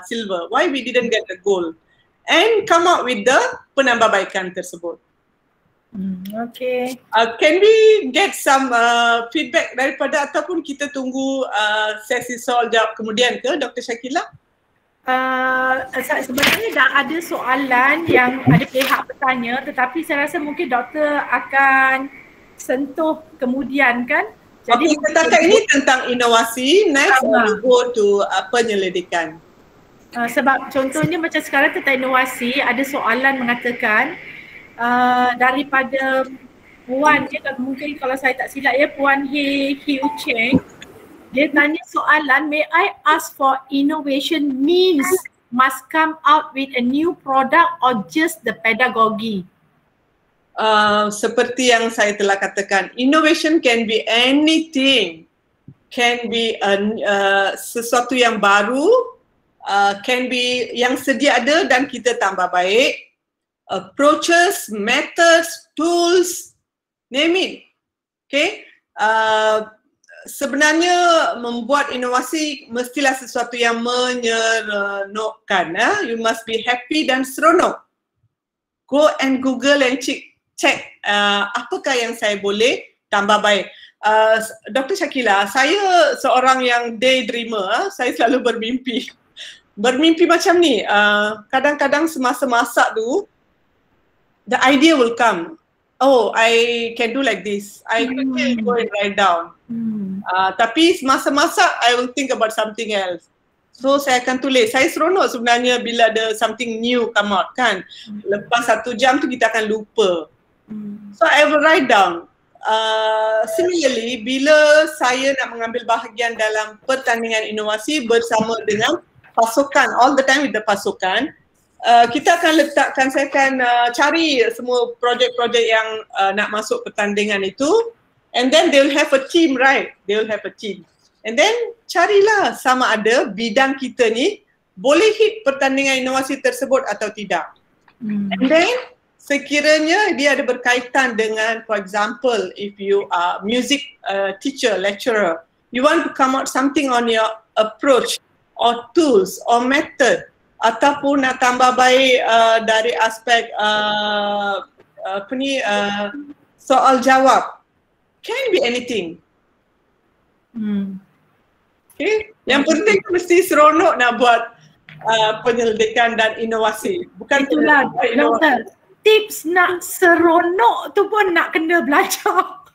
silver, why we didn't get the gold, and come up with the penambahbaikan tersebut. Okay. Can we get some feedback daripada ataupun kita tunggu sesi soal jawab kemudian ke Dr. Shakila? Sebenarnya dah ada soalan yang ada pihak bertanya, tetapi saya rasa mungkin doktor akan sentuh kemudian kan. Jadi setakat ini tentang inovasi, next we go to penyelidikan. Sebab contohnya macam sekarang tentang inovasi, ada soalan mengatakan daripada Puan, mungkin kalau saya tak silap ya, Puan Hiu Cheng. Dia tanya soalan, may I ask for innovation means must come out with a new product or just the pedagogy? Seperti yang saya telah katakan, innovation can be anything. Can be sesuatu yang baru, can be yang sedia ada dan kita tambah baik. Approaches, methods, tools, name it. Okay. Sebenarnya membuat inovasi mestilah sesuatu yang menyeronokkan. You must be happy dan seronok. Go and Google and check apakah yang saya boleh tambah baik. Dr. Shakila, saya seorang yang daydreamer, saya selalu bermimpi. Bermimpi macam ni, kadang-kadang semasa masak tu, the idea will come. Oh, I can do like this. I can go and write down. Tapi semasa masak, I will think about something else. So saya akan tulis. Saya seronok sebenarnya bila ada something new come out kan. Lepas 1 jam tu kita akan lupa. So I will write down. Similarly, bila saya nak mengambil bahagian dalam pertandingan inovasi bersama dengan pasukan, all the time with the pasukan, kita akan letakkan, saya akan cari semua projek-projek yang nak masuk pertandingan itu, and then they'll have a team, right? They'll have a team. And then carilah sama ada bidang kita ni boleh hit pertandingan inovasi tersebut atau tidak. And then sekiranya dia ada berkaitan dengan, for example, if you are music teacher, lecturer, you want to come out something on your approach or tools or method, ataupun nak tambah baik dari aspek soal jawab, can be anything. Okay. Yang penting mesti seronok nak buat penyelidikan dan inovasi. Bukan itulah doktor. Tips nak seronok tu pun nak kena belajar.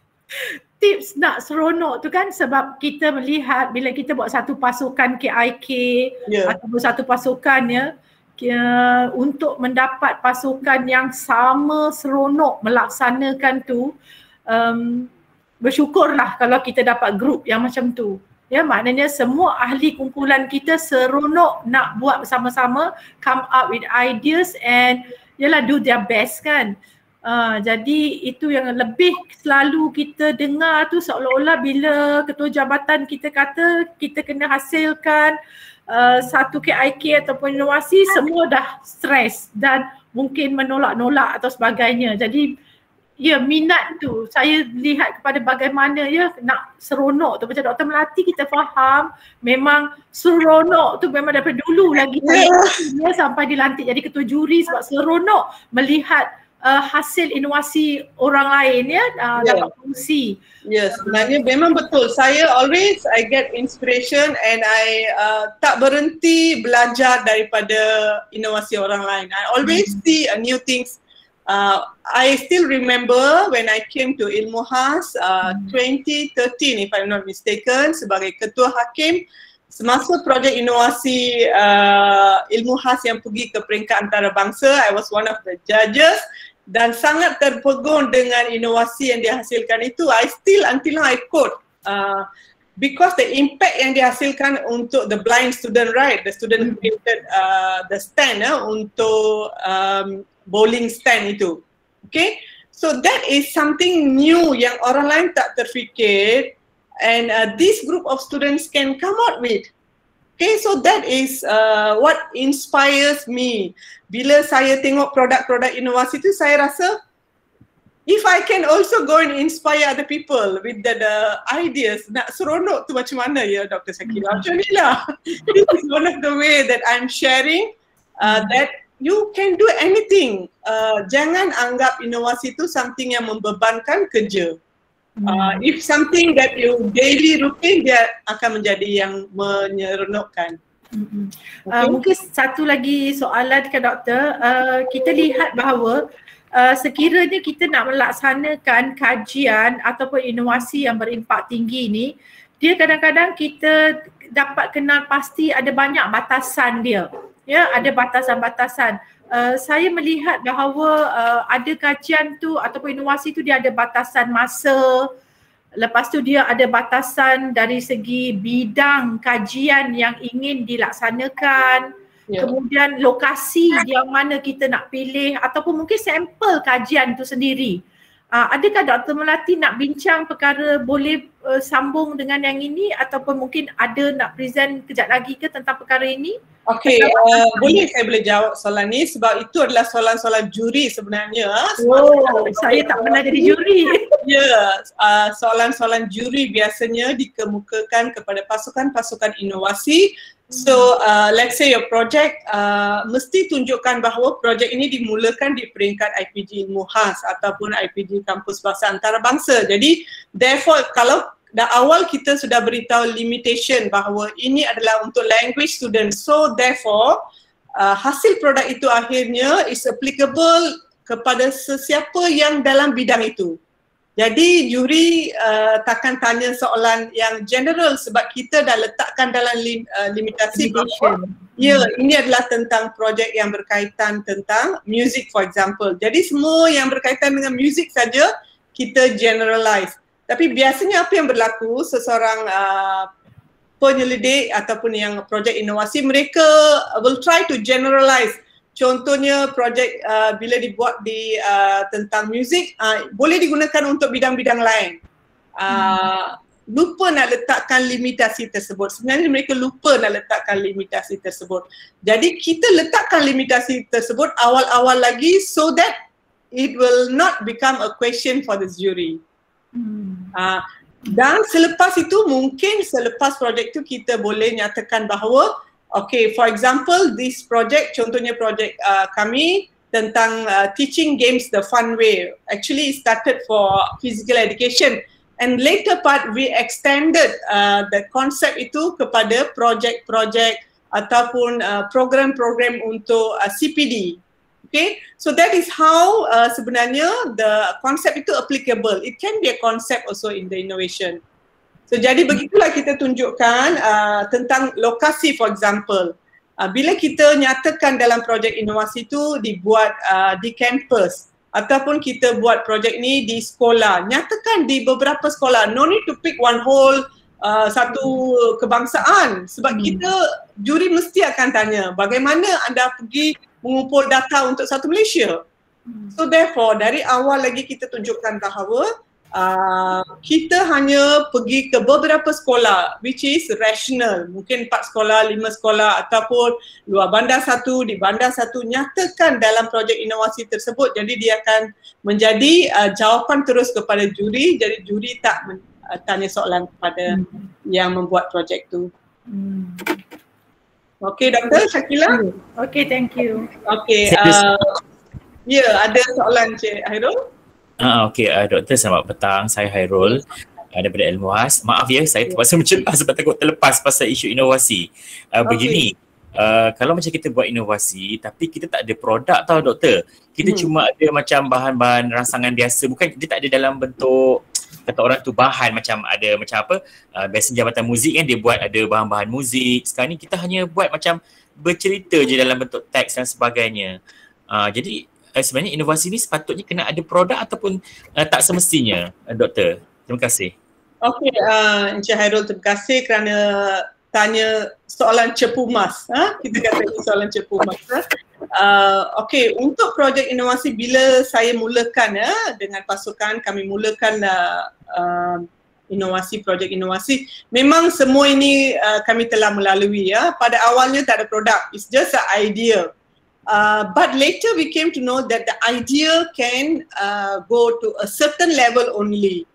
Tips nak seronok tu kan, sebab kita melihat bila kita buat satu pasukan KIK ataupun satu pasukan untuk mendapat pasukan yang sama seronok melaksanakan tu, bersyukurlah kalau kita dapat grup yang macam tu. Ya, maknanya semua ahli kumpulan kita seronok nak buat bersama-sama, come up with ideas and yalah do their best kan. Jadi itu yang lebih selalu kita dengar tu, seolah-olah bila ketua jabatan kita kata kita kena hasilkan satu KIK ataupun inovasi, semua dah stres dan mungkin menolak-nolak atau sebagainya. Jadi ya, minat tu saya lihat kepada bagaimana ya nak seronok tu. Macam Dr. Melati kita faham memang seronok tu memang daripada dulu lagi dia sampai dilantik jadi ketua juri, sebab seronok melihat hasil inovasi orang lain ya dapat fungsi. Ya, sebenarnya memang betul. Saya always I get inspiration and I tak berhenti belajar daripada inovasi orang lain. I always see new things. I still remember when I came to Ilmuhas 2013 if I'm not mistaken, sebagai ketua hakim semasa projek inovasi Ilmuhas yang pergi ke peringkat antarabangsa. I was one of the judges dan sangat terpegun dengan inovasi yang dihasilkan itu. I still until now I quote because the impact yang dihasilkan untuk the blind student, right? The student created the stand untuk bowling stand itu. Okay, so that is something new yang orang lain tak terfikir, and this group of students can come out with. Okay, so that is what inspires me. Bila saya tengok produk-produk inovasi itu, saya rasa if I can also go and inspire other people with the ideas, nak seronok tu macam mana ya Dr. Shakila? Macam ni lah. This is one of the way that I'm sharing that you can do anything. Jangan anggap inovasi tu something yang membebankan kerja. If something that you daily routine, dia akan menjadi yang menyeronokkan. Okay. Mungkin satu lagi soalan ke doktor, kita lihat bahawa sekiranya kita nak melaksanakan kajian ataupun inovasi yang berimpak tinggi ni, dia kadang-kadang kita dapat kenal pasti ada banyak batasan dia. Ya, ada batasan-batasan. Saya melihat bahawa ada kajian tu ataupun inovasi tu dia ada batasan masa, lepas tu dia ada batasan dari segi bidang kajian yang ingin dilaksanakan, kemudian lokasi yang mana kita nak pilih ataupun mungkin sampel kajian tu sendiri. Adakah Dr. Melati nak bincang perkara, boleh sambung dengan yang ini ataupun mungkin ada nak present kejap lagi ke tentang perkara ini? Okey, boleh saya boleh jawab soalan ni sebab itu adalah soalan-soalan juri sebenarnya. Saya tak pernah jadi juri. Ya, soalan-soalan juri biasanya dikemukakan kepada pasukan-pasukan inovasi. So let's say your project mesti tunjukkan bahawa projek ini dimulakan di peringkat IPG Ilmu Khas ataupun IPG Kampus Bahasa Antarabangsa. Jadi therefore kalau dah awal kita sudah beritahu limitation bahawa ini adalah untuk language students, so therefore hasil produk itu akhirnya is applicable kepada sesiapa yang dalam bidang itu. Jadi juri takkan tanya soalan yang general sebab kita dah letakkan dalam limitasi bahawa ini adalah tentang projek yang berkaitan tentang music for example. Jadi semua yang berkaitan dengan music saja kita generalize. Tapi biasanya apa yang berlaku, seseorang penyelidik ataupun yang projek inovasi, mereka will try to generalize. Contohnya projek bila dibuat di tentang muzik, boleh digunakan untuk bidang-bidang lain. Lupa nak letakkan limitasi tersebut. Sebenarnya mereka lupa nak letakkan limitasi tersebut. Jadi kita letakkan limitasi tersebut awal-awal lagi so that it will not become a question for the jury. Dan selepas itu mungkin selepas projek itu kita boleh nyatakan bahawa okay, for example, this project, contohnya projek kami tentang teaching games the fun way. Actually, it started for physical education, and later part we extended the concept itu kepada projek-projek ataupun program-program untuk CPD. Okay, so that is how sebenarnya the concept itu applicable. It can be a concept also in the innovation. So jadi begitulah kita tunjukkan tentang lokasi for example. Bila kita nyatakan dalam projek inovasi itu dibuat di kampus ataupun kita buat projek ni di sekolah, nyatakan di beberapa sekolah. No need to pick one whole satu kebangsaan sebab kita juri mesti akan tanya bagaimana anda pergi mengumpul data untuk satu Malaysia. So therefore dari awal lagi kita tunjukkan bahawa kita hanya pergi ke beberapa sekolah which is rational, mungkin 4 sekolah, 5 sekolah ataupun luar bandar satu, di bandar satu, nyatakan dalam projek inovasi tersebut. Jadi dia akan menjadi jawapan terus kepada juri, jadi juri tak tanya soalan kepada yang membuat projek tu. Okay, Dr. Shakila? Okay, thank you. Okay, ada soalan Cik Hairul? Okay, Doktor, selamat petang. Saya Hairul daripada Ilmu Khas. Maaf ya, saya terpaksa mencelah sebab takut terlepas pasal isu inovasi. Begini, kalau macam kita buat inovasi tapi kita tak ada produk tau Doktor. Kita cuma ada macam bahan-bahan rangsangan biasa. Bukan, dia tak ada dalam bentuk kata orang tu bahan macam ada macam apa, biasa jabatan muzik kan dia buat ada bahan-bahan muzik. Sekarang ni kita hanya buat macam bercerita je dalam bentuk teks dan sebagainya. Jadi sebenarnya inovasi ni sepatutnya kena ada produk ataupun tak semestinya, Doktor? Terima kasih. Okey, Encik Hairul, terima kasih kerana tanya soalan cepu mas. Kita kata ini soalan cepu mas. Okey, untuk projek inovasi bila saya mulakan dengan pasukan, kami mulakan projek inovasi, memang semua ini kami telah melalui Pada awalnya tak ada produk, it's just an idea. But later we came to know that the idea can go to a certain level only.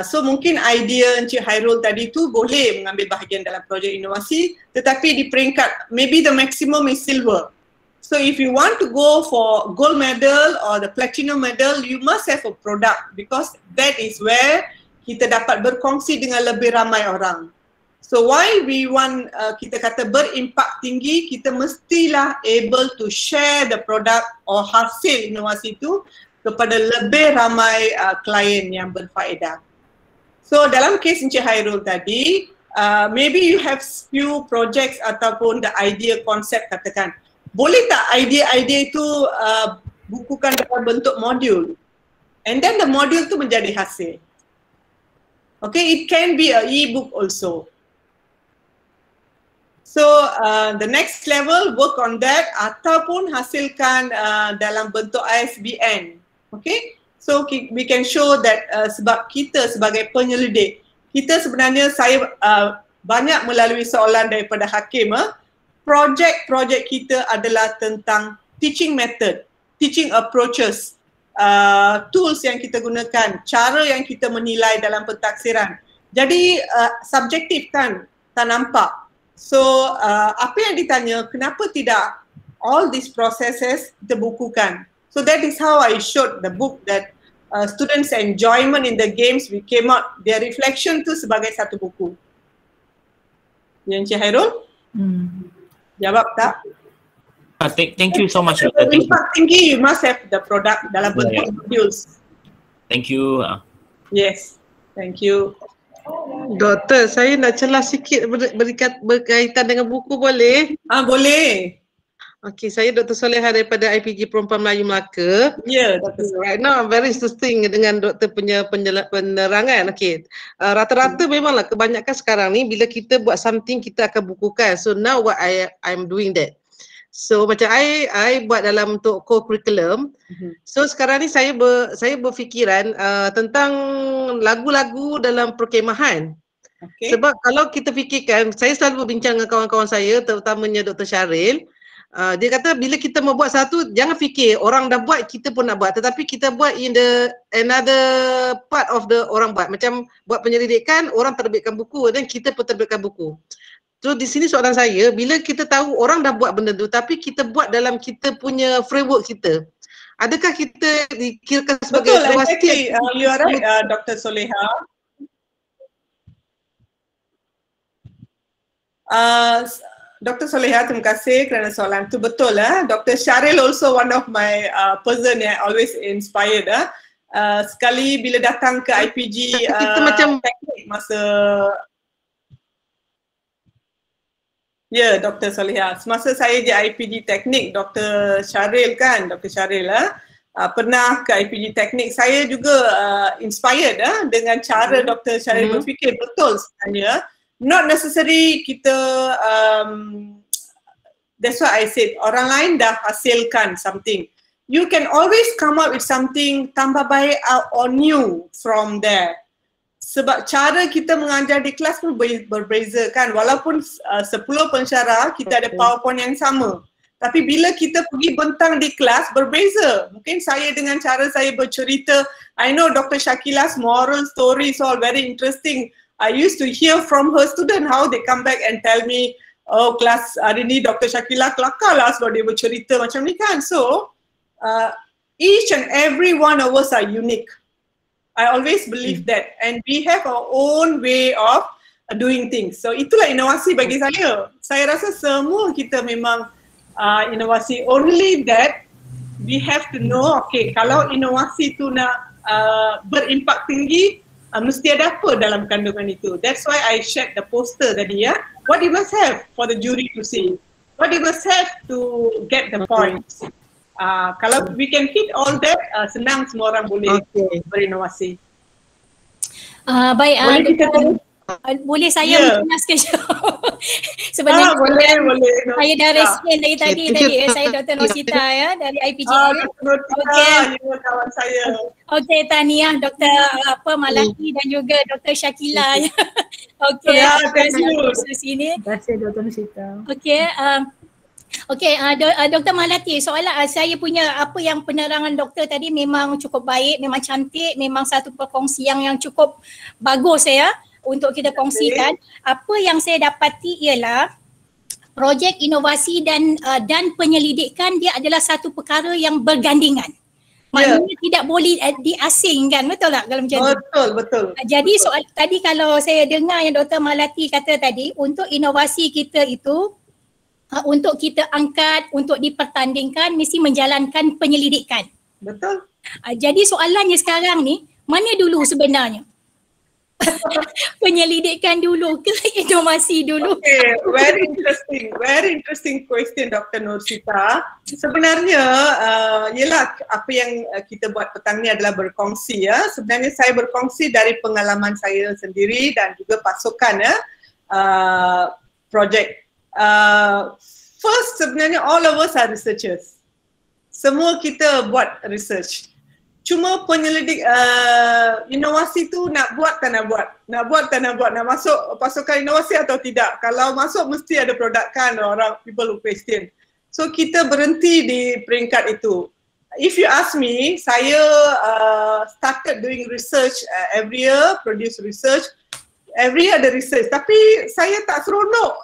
So mungkin idea Encik Hairul tadi tu boleh mengambil bahagian dalam projek inovasi, tetapi di peringkat maybe the maximum is silver. So if you want to go for gold medal or the platinum medal, you must have a product, because that is where kita dapat berkongsi dengan lebih ramai orang. So why we want kita kata berimpak tinggi, kita mestilah able to share the product or hasil inovasi itu kepada lebih ramai klien yang berfaedah. So dalam kes Encik Hairul tadi, maybe you have few projects ataupun the idea konsep katakan. Boleh tak idea-idea itu bukukan dalam bentuk modul? And then the modul tu menjadi hasil. Okay, it can be a e-book also. So the next level, work on that ataupun hasilkan dalam bentuk ISBN. Okay, so we can show that sebab kita sebagai penyelidik, kita sebenarnya saya banyak melalui soalan daripada hakim, projek-projek kita adalah tentang teaching method, teaching approaches, tools yang kita gunakan, cara yang kita menilai dalam pentaksiran. Jadi subjektif kan, tak nampak. So apa yang ditanya, kenapa tidak all these processes terbukukan? So that is how I showed the book that students' enjoyment in the games, we came out, their reflection tu sebagai satu buku. Ya, Encik Hairul? Jawab tak? Thank you so much. Impact tinggi, you must have the product dalam bentuk modules. Thank you. Yes, thank you. Doktor, saya nak celah sikit berkaitan dengan buku, boleh? Boleh. Okey, saya Dr. Soleha daripada IPG Perempuan Melayu Melaka. Ya, Dr. Right now I'm very interesting dengan doktor punya penerangan. Okey, rata-rata memanglah kebanyakan sekarang ni bila kita buat something kita akan bukukan. So now what I'm doing that. So macam I buat dalam untuk co-curriculum. So sekarang ni saya berfikiran tentang lagu-lagu dalam perkemahan. Okay. Sebab kalau kita fikirkan, saya selalu berbincang dengan kawan-kawan saya, terutamanya Dr. Syaril. Dia kata bila kita mau buat satu, jangan fikir orang dah buat kita pun nak buat, tetapi kita buat in the another part of the orang buat. Macam buat penyelidikan, orang terbitkan buku dan kita pun terbitkan buku. So di sini soalan saya, bila kita tahu orang dah buat benda tu tapi kita buat dalam kita punya framework kita, adakah kita dikirakan sebagai exactly. You are right, Dr. Soleha. Dr. Soleha, terima kasih kerana soalan tu. Betul Dr. Syaril also one of my person yang always inspired. Sekali bila datang ke IPG macam teknik masa Dr. Soleha, semasa saya di IPG Teknik, Dr. Syaril kan, Dr. Syaril pernah ke IPG Teknik, saya juga inspired dengan cara Dr. Syaril berfikir. Betul sebenarnya. Not necessary kita, that's why I said, orang lain dah hasilkan something. You can always come up with something tambah baik or new from there. Sebab cara kita mengajar di kelas pun berbeza kan. Walaupun 10 pensyarah, kita ada PowerPoint yang sama. Tapi bila kita pergi bentang di kelas, berbeza. Mungkin saya dengan cara saya bercerita, I know Dr. Shakila's moral stories all very interesting. I used to hear from her student how they come back and tell me, oh kelas hari ni Dr. Shakila kelakar lah sebab dia bercerita macam ni kan. So, each and every one of us are unique. I always believe that, and we have our own way of doing things. So itulah inovasi bagi saya. Saya rasa semua kita memang inovasi. Only that we have to know, okay, kalau inovasi tu nak berimpak tinggi, mesti ada apa dalam kandungan itu. That's why I shared the poster tadi What you must have for the jury to see. What you must have to get the points. Kalau we can hit all that, senang semua orang boleh berinovasi. Baik, Boleh kita tanya? boleh saya menjelaskan Sebenarnya boleh. saya dah respon dari tadi saya Dr. Nosita ya dari IPGN. Dr. Nosita, you kawan saya. Okey, tahniah Dr. Malati dan juga Dr. Syakila ya. Okey, terima kasih sini. Terima kasih Dr. Nosita. Okey, Dr. Malati, soalan saya punya apa yang penerangan doktor tadi memang cukup baik, memang cantik, memang satu perkongsian yang cukup bagus ya untuk kita kongsikan. Apa yang saya dapati ialah projek inovasi dan penyelidikan dia adalah satu perkara yang bergandingan. Maknanya tidak boleh diasingkan, betul tak kalau macam tu? Betul. Jadi soal tadi kalau saya dengar yang Dr. Malati kata tadi, untuk inovasi kita itu untuk kita angkat, untuk dipertandingkan mesti menjalankan penyelidikan. Betul. Jadi soalannya sekarang ni, mana dulu sebenarnya? Penyelidikan dulu ke inovasi dulu? Okay, very interesting question Dr. Nosita. Sebenarnya ialah apa yang kita buat petang ni adalah berkongsi ya. Sebenarnya saya berkongsi dari pengalaman saya sendiri dan juga pasukan projek. First sebenarnya all of us are researchers. Semua kita buat research. Cuma penyelidik inovasi tu nak buat tak nak buat, nak masuk pasukan inovasi atau tidak. Kalau masuk mesti ada produk kan, orang people who question. So kita berhenti di peringkat itu. If you ask me, saya started doing research every year, produce research. Every year ada research, tapi saya tak seronok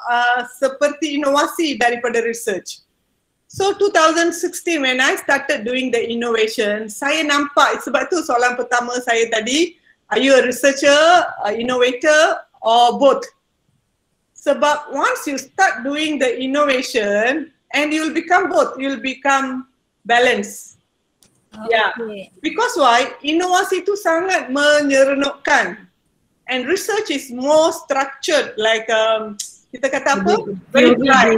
seperti inovasi daripada research. So 2016 when I started doing the innovation, saya nampak, sebab tu soalan pertama saya tadi, are you a researcher, a innovator or both? Sebab once you start doing the innovation and you'll become both, you'll become balanced. Yeah, because why? Inovasi tu sangat menyeronokkan and research is more structured like kita kata apa? Very dry.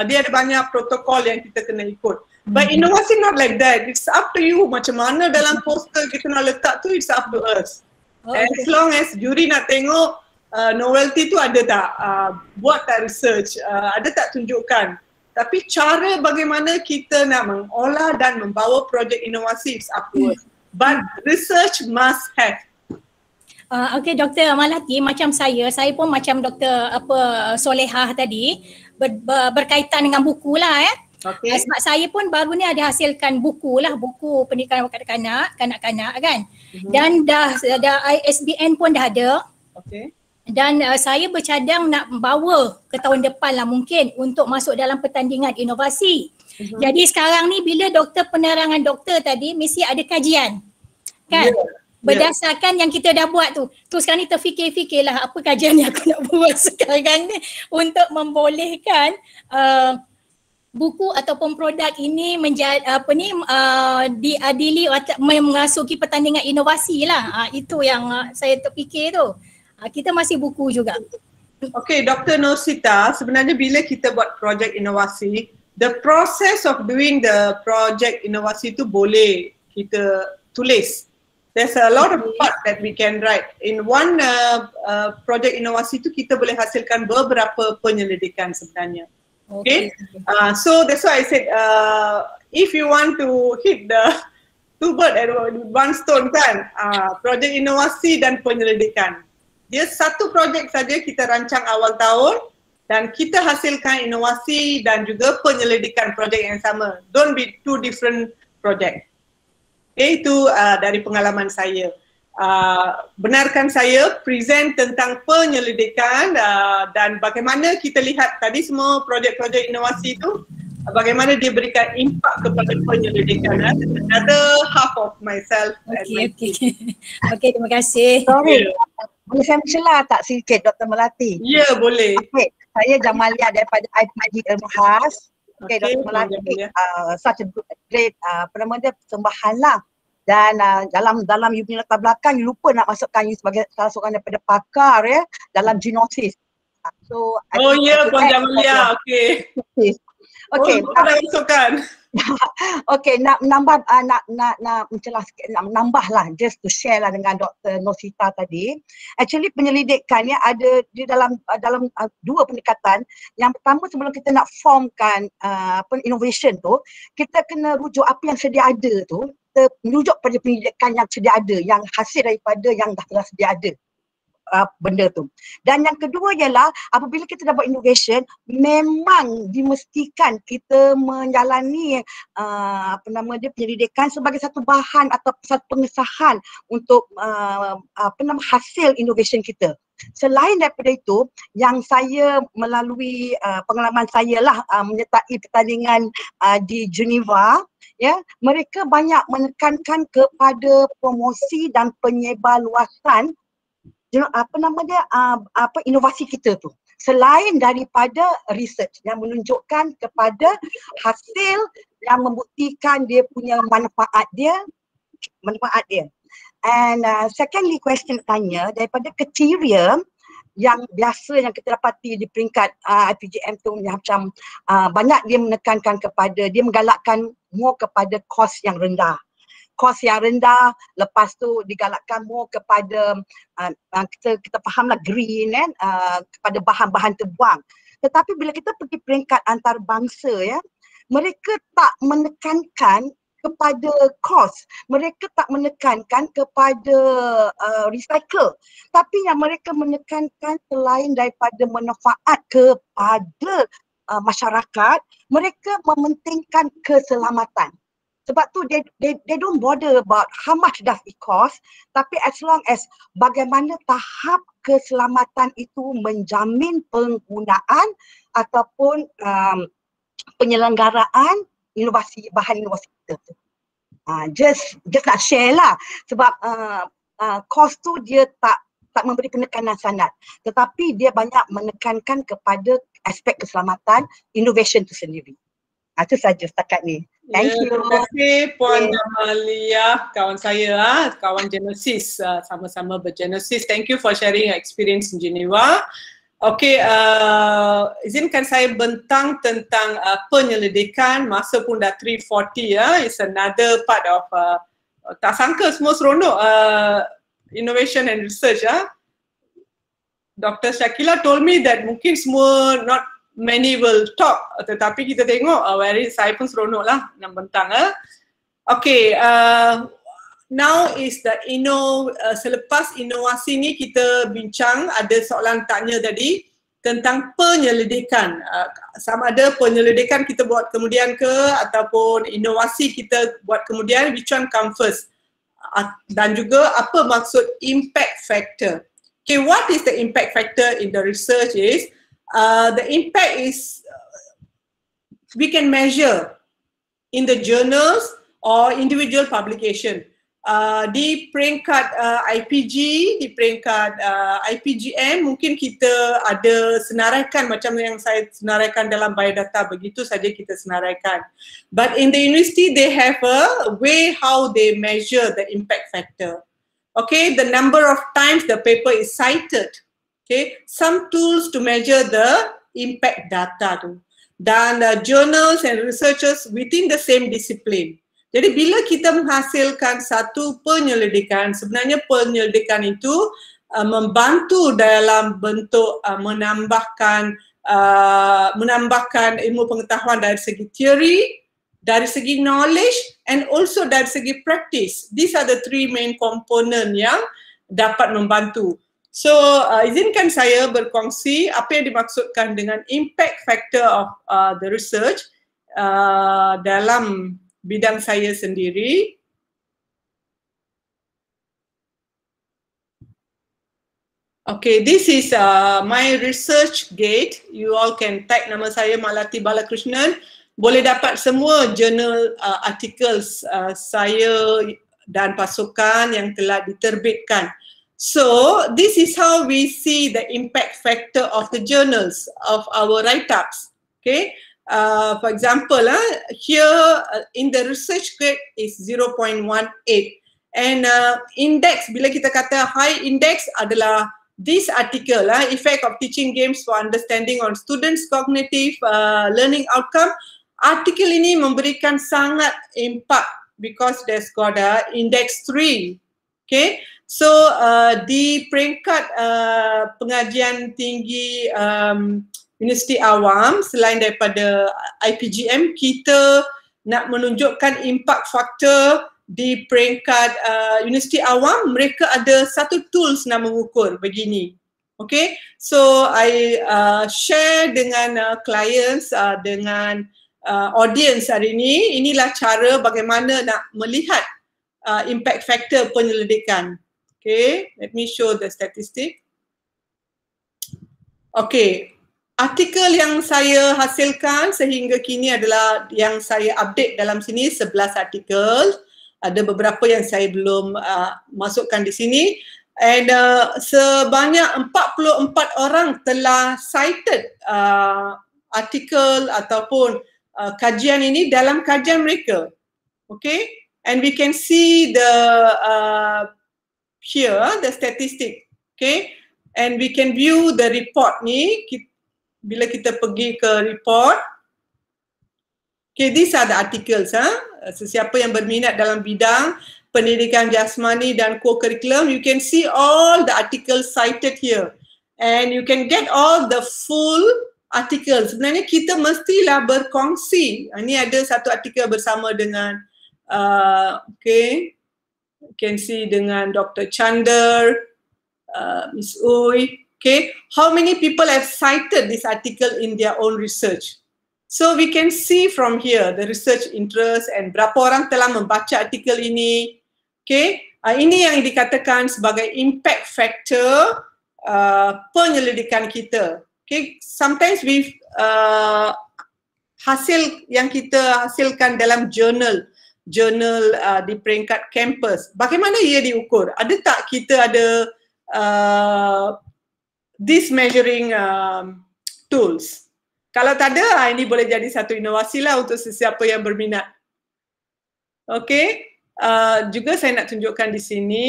Dia ada banyak protokol yang kita kena ikut. But inovasi not like that. It's up to you. Macam mana dalam poster kita nak letak tu, it's up to us. As long as juri nak tengok novelty tu ada tak, buat tak research, ada tak tunjukkan. Tapi cara bagaimana kita nak mengolah dan membawa projek inovasi, it's up to us. But research must have. Okey, Dr. Malati, macam saya pun macam Dr. Solehah tadi berkaitan dengan buku lah ya. Okay. Sebab saya pun baru ni ada hasilkan buku pendidikan kanak-kanak kan. Dan dah ISBN pun dah ada. Okay. Dan saya bercadang nak membawa ke tahun depan lah mungkin untuk masuk dalam pertandingan inovasi. Jadi sekarang ni bila penerangan doktor tadi mesti ada kajian kan. Berdasarkan yang kita dah buat tu. Tu sekarang ni terfikir-fikirlah apa kajian yang aku nak buat sekarang ni untuk membolehkan buku ataupun produk ini diadili atau memasuki pertandingan inovasi lah. Itu yang saya terfikir tu. Kita masih buku juga. Okay, Dr. Nosita, sebenarnya bila kita buat projek inovasi, the process of doing the project inovasi tu boleh kita tulis. There's a lot of part that we can write. In one project inovasi tu kita boleh hasilkan beberapa penyelidikan sebenarnya. Okay. So that's why I said if you want to hit the two birds at one stone kan, projek inovasi dan penyelidikan. Dia satu projek saja kita rancang awal tahun dan kita hasilkan inovasi dan juga penyelidikan projek yang sama. Don't be two different project. Okay, itu dari pengalaman saya. Benarkan saya present tentang penyelidikan dan bagaimana kita lihat tadi semua projek-projek inovasi itu, bagaimana dia berikan impak kepada penyelidikan. Another half of myself. Okay, terima kasih. Sorry, boleh saya mencelah tak sikit Dr. Melati? Ya, boleh. Okay, saya Jamalia daripada IPG Ilmuhas. Okay, Dr. Melati, such a great persembahan lah. Dan dalam you punya latar belakang, you lupa nak masukkan you sebagai salah seorang daripada pakar ya dalam genosis. So, Puan Jamalia, okay. Okay. Dah masukkan. Okay, nak menambah nak menjelaskan, nak menambahlah just to share lah dengan Dr. Nosita tadi. Actually penyelidikan ya ada di dalam dua pendekatan. Yang pertama, sebelum kita nak formkan innovation tu, kita kena rujuk apa yang sedia ada tu, kita merujuk pada penyelidikan yang sedia ada, yang hasil daripada yang dah sedia ada. Benda tu. Dan yang kedua ialah apabila kita dah buat innovation, memang dimestikan kita menjalani penyelidikan sebagai satu bahan atau satu pengesahan untuk hasil innovation kita. Selain daripada itu, yang saya melalui pengalaman saya lah menyertai pertandingan di Geneva, ya, mereka banyak menekankan kepada promosi dan penyebarluasan inovasi kita tu, selain daripada research yang menunjukkan kepada hasil yang membuktikan dia punya manfaat dia. And secondly, question tanya daripada kriteria yang biasa yang kita dapati di peringkat IPGM tu, macam banyak dia menekankan kepada, dia menggalakkan more kepada kos yang rendah. Kos yang rendah, lepas tu digalakkan more kepada kita fahamlah green kan, kepada bahan-bahan terbuang. Tetapi bila kita pergi peringkat antarabangsa ya, mereka tak menekankan kepada kos, mereka tak menekankan kepada recycle, tapi yang mereka menekankan selain daripada manfaat kepada masyarakat, mereka mementingkan keselamatan. Sebab tu they don't bother about how much does it cost, tapi as long as bagaimana tahap keselamatan itu menjamin penggunaan ataupun penyelenggaraan inovasi, bahan inovasi kita tu. Just nak share lah, sebab cost tu dia tak memberi penekanan sangat, tetapi dia banyak menekankan kepada aspek keselamatan innovation tu sendiri. Itu saja setakat ni. Thank you. Terima kasih Puan Jamalia, kawan saya, kawan Genesis, sama-sama bergenesis. Thank you for sharing your experience in Geneva. Okay, izinkan saya bentang tentang penyelidikan. Masa pun dah 3:40 ya. It's another part of tak sangka semua seronok innovation and research ya. Dr. Shakila told me that mungkin semua not many will talk, tetapi kita tengok saya pun seronok lah nak bentang. Okay, now is the selepas inovasi ni kita bincang, ada soalan tanya tadi tentang penyelidikan. Sama ada penyelidikan kita buat kemudian ke ataupun inovasi kita buat kemudian, which one come first? Dan juga apa maksud impact factor? Okay, what is the impact factor in the research is the impact is we can measure in the journals or individual publication. Di peringkat IPG, di peringkat IPGM mungkin kita ada senaraikan macam yang saya senaraikan dalam biodata, begitu saja kita senaraikan. But in the university they have a way how they measure the impact factor. Okay, the number of times the paper is cited. Okay, some tools to measure the impact data tu, dan journals and researchers within the same discipline. Jadi bila kita menghasilkan satu penyelidikan, sebenarnya penyelidikan itu membantu dalam bentuk menambahkan ilmu pengetahuan dari segi teori, dari segi knowledge, and also dari segi practice. These are the three main component yang dapat membantu. So, izinkan saya berkongsi apa yang dimaksudkan dengan impact factor of the research dalam bidang saya sendiri. Okay, this is my research gate. You all can tag nama saya Malati Balakrishnan. Boleh dapat semua journal articles saya dan pasukan yang telah diterbitkan. So, this is how we see the impact factor of the journals, of our write-ups. Okay, for example, here in the research grade is 0.18, and index, bila kita kata high index adalah this article, effect of teaching games for understanding on students' cognitive learning outcome, artikel ini memberikan sangat impak because there's got a index 3. Okay, so di peringkat pengajian tinggi Universiti Awam, selain daripada IPGM, kita nak menunjukkan impak faktor di peringkat Universiti Awam. Mereka ada satu tools nak mengukur begini. Okay, so I share dengan clients, dengan audience hari ini. Inilah cara bagaimana nak melihat impact factor penyelidikan. Okay, let me show the statistic. Okay, artikel yang saya hasilkan sehingga kini adalah yang saya update dalam sini 11 artikel. Ada beberapa yang saya belum masukkan di sini. And sebanyak 44 orang telah cited artikel ataupun kajian ini dalam kajian mereka. Okay, and we can see the here the statistic. Okay, and we can view the report ni. Bila kita pergi ke report, okay, these are the articles. Sesiapa yang berminat dalam bidang pendidikan jasmani dan co-curriculum, you can see all the articles cited here. And you can get all the full articles. Sebenarnya kita mestilah berkongsi. Ini ada satu artikel bersama dengan, okay, you can see dengan Dr. Chander, Miss Uy. Okay, how many people have cited this article in their own research? So we can see from here the research interest and berapa orang telah membaca artikel ini. Okay, ini yang dikatakan sebagai impact factor penyelidikan kita. Okay, sometimes we hasil yang kita hasilkan dalam jurnal di peringkat kampus. Bagaimana ia diukur? Ada tak kita ada this measuring tools? Kalau tak ada, ini boleh jadi satu inovasi lah untuk sesiapa yang berminat. Okay, juga saya nak tunjukkan di sini.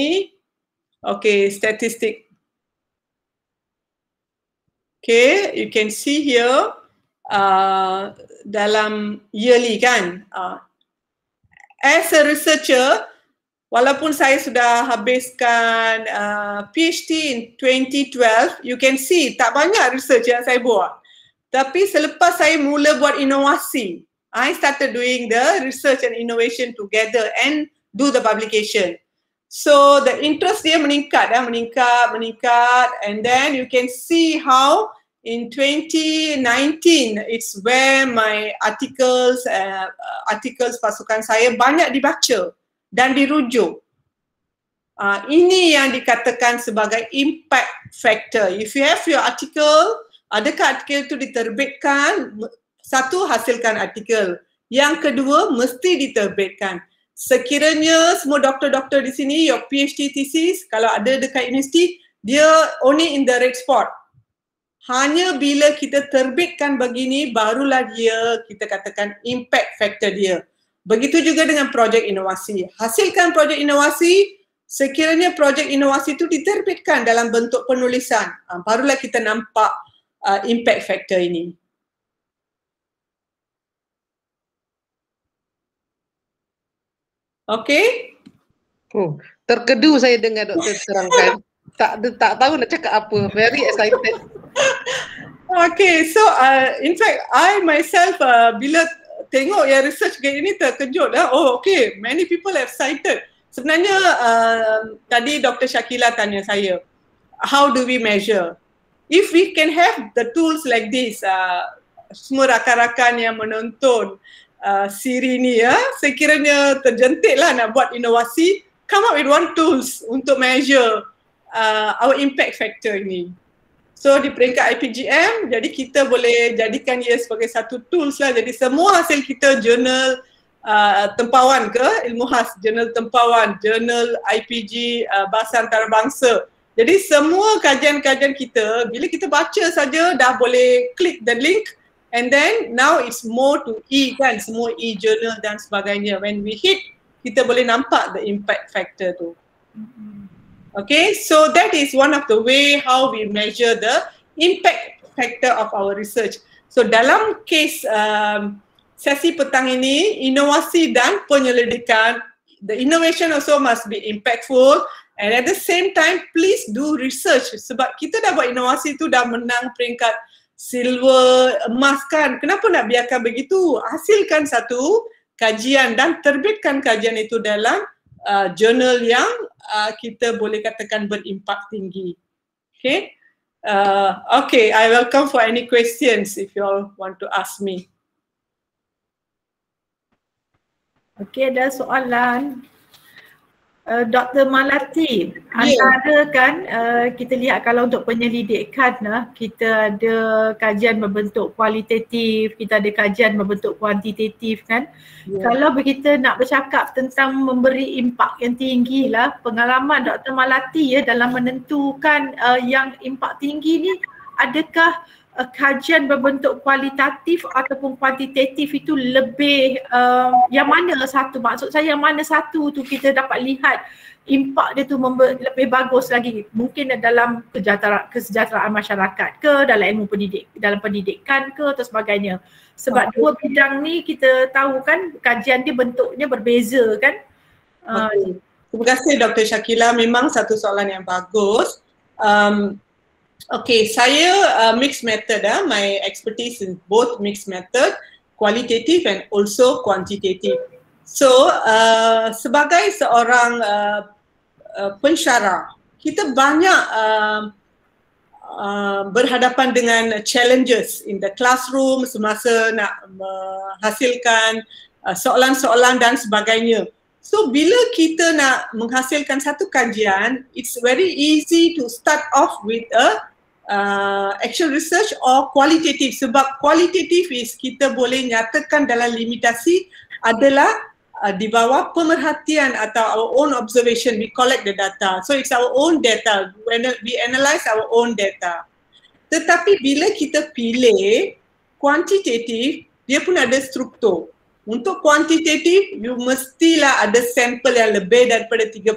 Okay, statistik. Okay, you can see here dalam yearly kan. As a researcher, walaupun saya sudah habiskan PhD in 2012, you can see tak banyak research yang saya buat. Tapi selepas saya mula buat inovasi, I started doing the research and innovation together and do the publication. So the interest dia meningkat, and then you can see how in 2019 it's where my articles pasukan saya banyak dibaca dan dirujuk. Ini yang dikatakan sebagai impact factor. If you have your article, adakah artikel itu diterbitkan? Satu, hasilkan artikel. Yang kedua, mesti diterbitkan. Sekiranya semua doktor-doktor di sini, your PhD thesis, kalau ada dekat universiti, dia only in the red spot. Hanya bila kita terbitkan begini, barulah dia, kita katakan impact factor dia. Begitu juga dengan projek inovasi. Hasilkan projek inovasi, sekiranya projek inovasi itu diterbitkan dalam bentuk penulisan, barulah kita nampak impact factor ini. Okay? Oh, terkedu saya dengar doktor terangkan. tak tahu nak cakap apa. Very excited. Okay, so in fact I myself bila tengok yang research kayak ini terkejut lah. Oh okay, many people have cited. Sebenarnya tadi Dr. Shakila tanya saya, how do we measure? If we can have the tools like this, semua rakan-rakan yang menonton siri ni sekiranya terjentik lah nak buat inovasi, come up with one tools untuk measure our impact factor ini. So di peringkat IPGM, jadi kita boleh jadikan ia sebagai satu tools lah. Jadi semua hasil kita jurnal tempawan ke ilmu khas, jurnal tempawan, jurnal IPG bahasa antarabangsa. Jadi semua kajian-kajian kita, bila kita baca saja dah boleh klik the link, and then now it's more to kan, semua e-journal dan sebagainya. When we hit, kita boleh nampak the impact factor tu. Okay, so that is one of the way how we measure the impact factor of our research. So dalam case sesi petang ini, inovasi dan penyelidikan. The innovation also must be impactful, and at the same time please do research, sebab kita dah buat inovasi tu dah menang peringkat silver, emas kan. Kenapa nak biarkan begitu? Hasilkan satu kajian dan terbitkan kajian itu dalam jurnal yang kita boleh katakan berimpak tinggi. Okay? Okay, I welcome for any questions if you all want to ask me. Okey, ada soalan. Dr. Malati, antara kan kita lihat kalau untuk penyelidikan kita ada kajian berbentuk kualitatif, kita ada kajian berbentuk kuantitatif kan. Kalau kita nak bercakap tentang memberi impak yang tinggi lah, pengalaman Dr. Malati dalam menentukan yang impak tinggi ni, adakah kajian berbentuk kualitatif ataupun kuantitatif itu lebih yang mana satu, maksud saya yang mana satu tu kita dapat lihat impak dia tu lebih bagus lagi, mungkin dalam kesejahteraan masyarakat ke, dalam ilmu dalam pendidikan ke atau sebagainya, sebab dua bidang ni kita tahu kan kajian dia bentuknya berbeza kan. Terima kasih Dr. Shakila, memang satu soalan yang bagus. Okay, saya mixed method. My expertise in both mixed method, qualitative and also quantitative. So, sebagai seorang pensyarah, kita banyak berhadapan dengan challenges in the classroom semasa nak menghasilkan soalan-soalan dan sebagainya. So bila kita nak menghasilkan satu kajian, it's very easy to start off with a actual research or qualitative, sebab qualitative is kita boleh nyatakan dalam limitasi adalah di bawah pemerhatian atau our own observation, we collect the data. So it's our own data, we analyze our own data. Tetapi bila kita pilih quantitative, dia pun ada struktur. Untuk quantitative, you mestilah ada sampel yang lebih daripada 30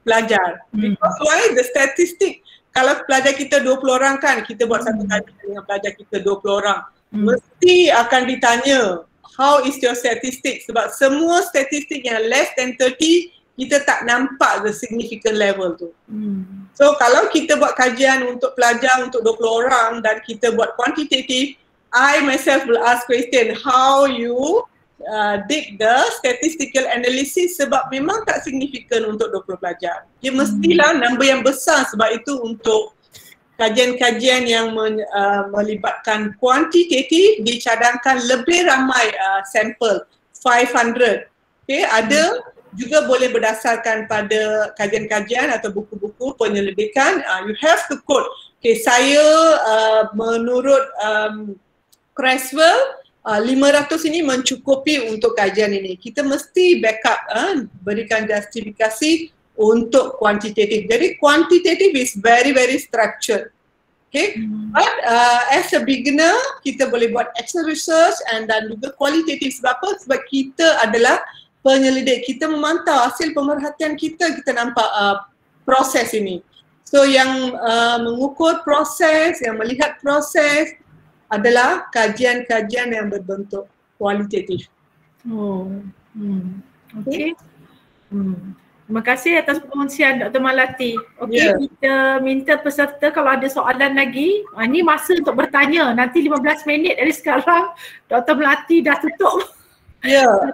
pelajar. Because why? The statistic, kalau pelajar kita 20 orang kan, kita buat satu kajian dengan pelajar kita 20 orang. Mesti akan ditanya, how is your statistic? Sebab semua statistik yang less than 30, kita tak nampak the significant level tu. So kalau kita buat kajian untuk pelajar untuk 20 orang dan kita buat quantitative, I myself will ask question, how you dig the statistical analysis, sebab memang tak signifikan untuk 20 pelajar. Dia mestilah number yang besar, sebab itu untuk kajian-kajian yang melibatkan kuantitatif dicadangkan lebih ramai sampel, 500. Okay, ada juga boleh berdasarkan pada kajian-kajian atau buku-buku penyelidikan, you have to quote. Okay, saya menurut Creswell, 500 ini mencukupi untuk kajian ini. Kita mesti backup, berikan justifikasi untuk kuantitatif. Jadi kuantitatif is very structured. Okay, but as a beginner kita boleh buat actual research and dan juga kualitatif. Sebab apa? Sebab kita adalah penyelidik. Kita memantau hasil pemerhatian kita nampak proses ini. So yang mengukur proses, yang melihat proses adalah kajian-kajian yang berbentuk kualitatif. Okay. Terima kasih atas perkongsian Dr. Malati. Okey, kita minta peserta kalau ada soalan lagi. Ini masa untuk bertanya. Nanti 15 minit dari sekarang Dr. Malati dah tutup.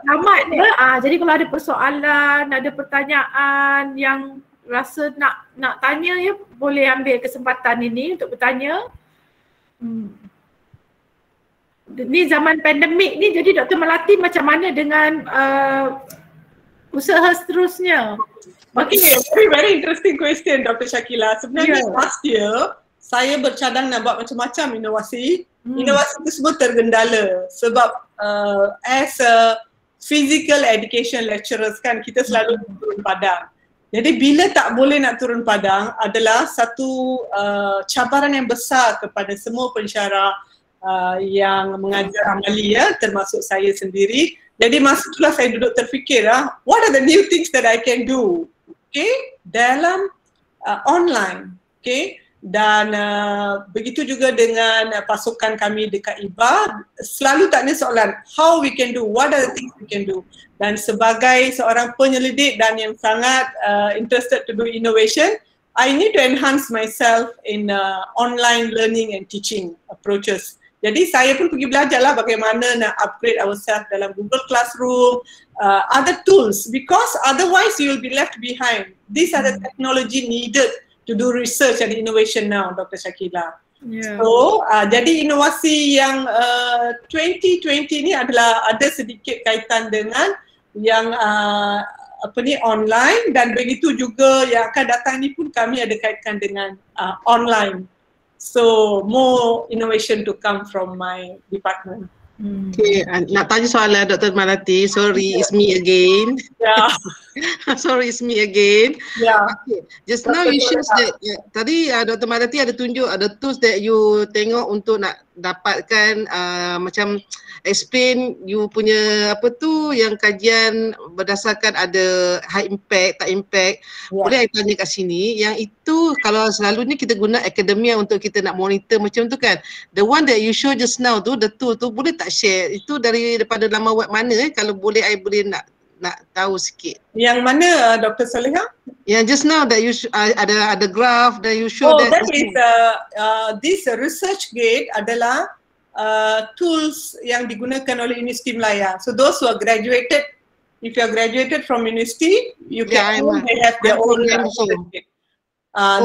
Tamat ya. Jadi kalau ada persoalan, ada pertanyaan yang rasa nak tanya ya, boleh ambil kesempatan ini untuk bertanya. Ni zaman pandemik ni, jadi Dr. Malati macam mana dengan usaha seterusnya? Okay, very interesting question Dr. Shakila. Sebenarnya last year saya bercadang nak buat macam-macam inovasi. Inovasi itu semua tergendala sebab as a physical education lecturers kan, kita selalu turun padang. Jadi bila tak boleh nak turun padang adalah satu cabaran yang besar kepada semua pensyarah yang mengajar amali ya, termasuk saya sendiri. Jadi masa itulah saya duduk terfikir what are the new things that I can do, okay, dalam online, okay. dan begitu juga dengan pasukan kami dekat IBA, selalu tanya soalan, how we can do, what are the things we can do. Dan sebagai seorang penyelidik dan yang sangat interested to do innovation, I need to enhance myself in online learning and teaching approaches. Jadi saya pun pergi belajarlah bagaimana nak upgrade ourselves dalam Google Classroom, other tools, because otherwise you will be left behind. These are the technology needed to do research and innovation now, Dr. Shakila. Yeah. So, jadi inovasi yang 2020 ni adalah ada sedikit kaitan dengan yang online, dan begitu juga yang akan datang ni pun kami ada kaitkan dengan online. So more innovation to come from my department. Okay, nak tanya soalan Dr. Malati. Sorry, it's me again. Yeah. Sorry, it's me again. Yeah. Okay. Just now you share that tadi Dr. Malati ada tunjuk ada tools that you tengok untuk nak dapatkan macam explain you punya apa tu yang kajian berdasarkan ada high impact, tak impact. Boleh I tanya kat sini, yang itu kalau selalunya kita guna akademia untuk kita nak monitor macam tu kan. The one that you show just now tu, the tool tu, boleh tak share? Itu daripada laman web mana kalau boleh I boleh nak tahu sikit. Yang mana Dr. Soleha? Yang just now that you ada graph that you show. Oh, that is this ResearchGate adalah tools yang digunakan oleh Universiti Melaya. So those who are graduated, if you are graduated from university, you can they have their own ResearchGate.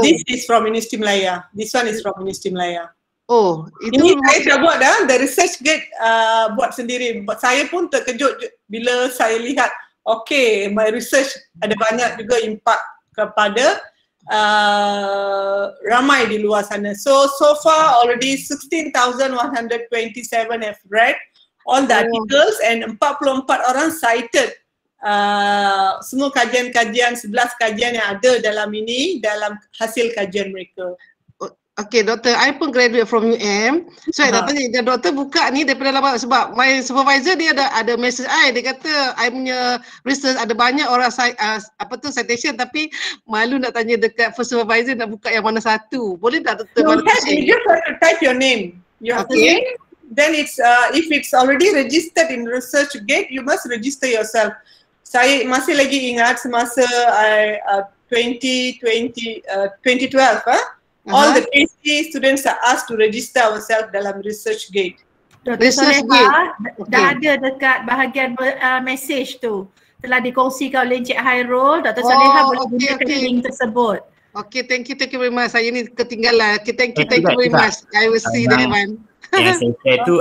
This is from Universiti Melaya. This one is from Universiti Melaya. Oh, itu ini saya dah buat dah, the ResearchGate buat sendiri. Saya pun terkejut bila saya lihat, okay, my research ada banyak juga impact kepada ramai di luar sana. So far already 16,127 have read all the articles and 44 orang cited semua kajian-kajian, 11 kajian yang ada dalam ini, dalam hasil kajian mereka. Okay, doktor, I pun graduate from UM. So, I nak tanya, doktor buka ni daripada lama sebab my supervisor dia ada message dia kata I punya research ada banyak orang citation tapi malu nak tanya dekat first supervisor nak buka yang mana satu. Boleh tak doktor? You just have to type your name. Your name. Then it's if it's already registered in ResearchGate, you must register yourself. Saya masih lagi ingat semasa 2012 all the PhD students are asked to register ourselves dalam ResearchGate. Dr. Soleha, dah ada dekat bahagian message tu. Telah dikongsikan oleh Encik Hairul. Dr. Soleha boleh gunakan link tersebut. Okay, thank you very much. Saya ni ketinggalan. Okay, thank you very much. I will see that one. Yang saya share tu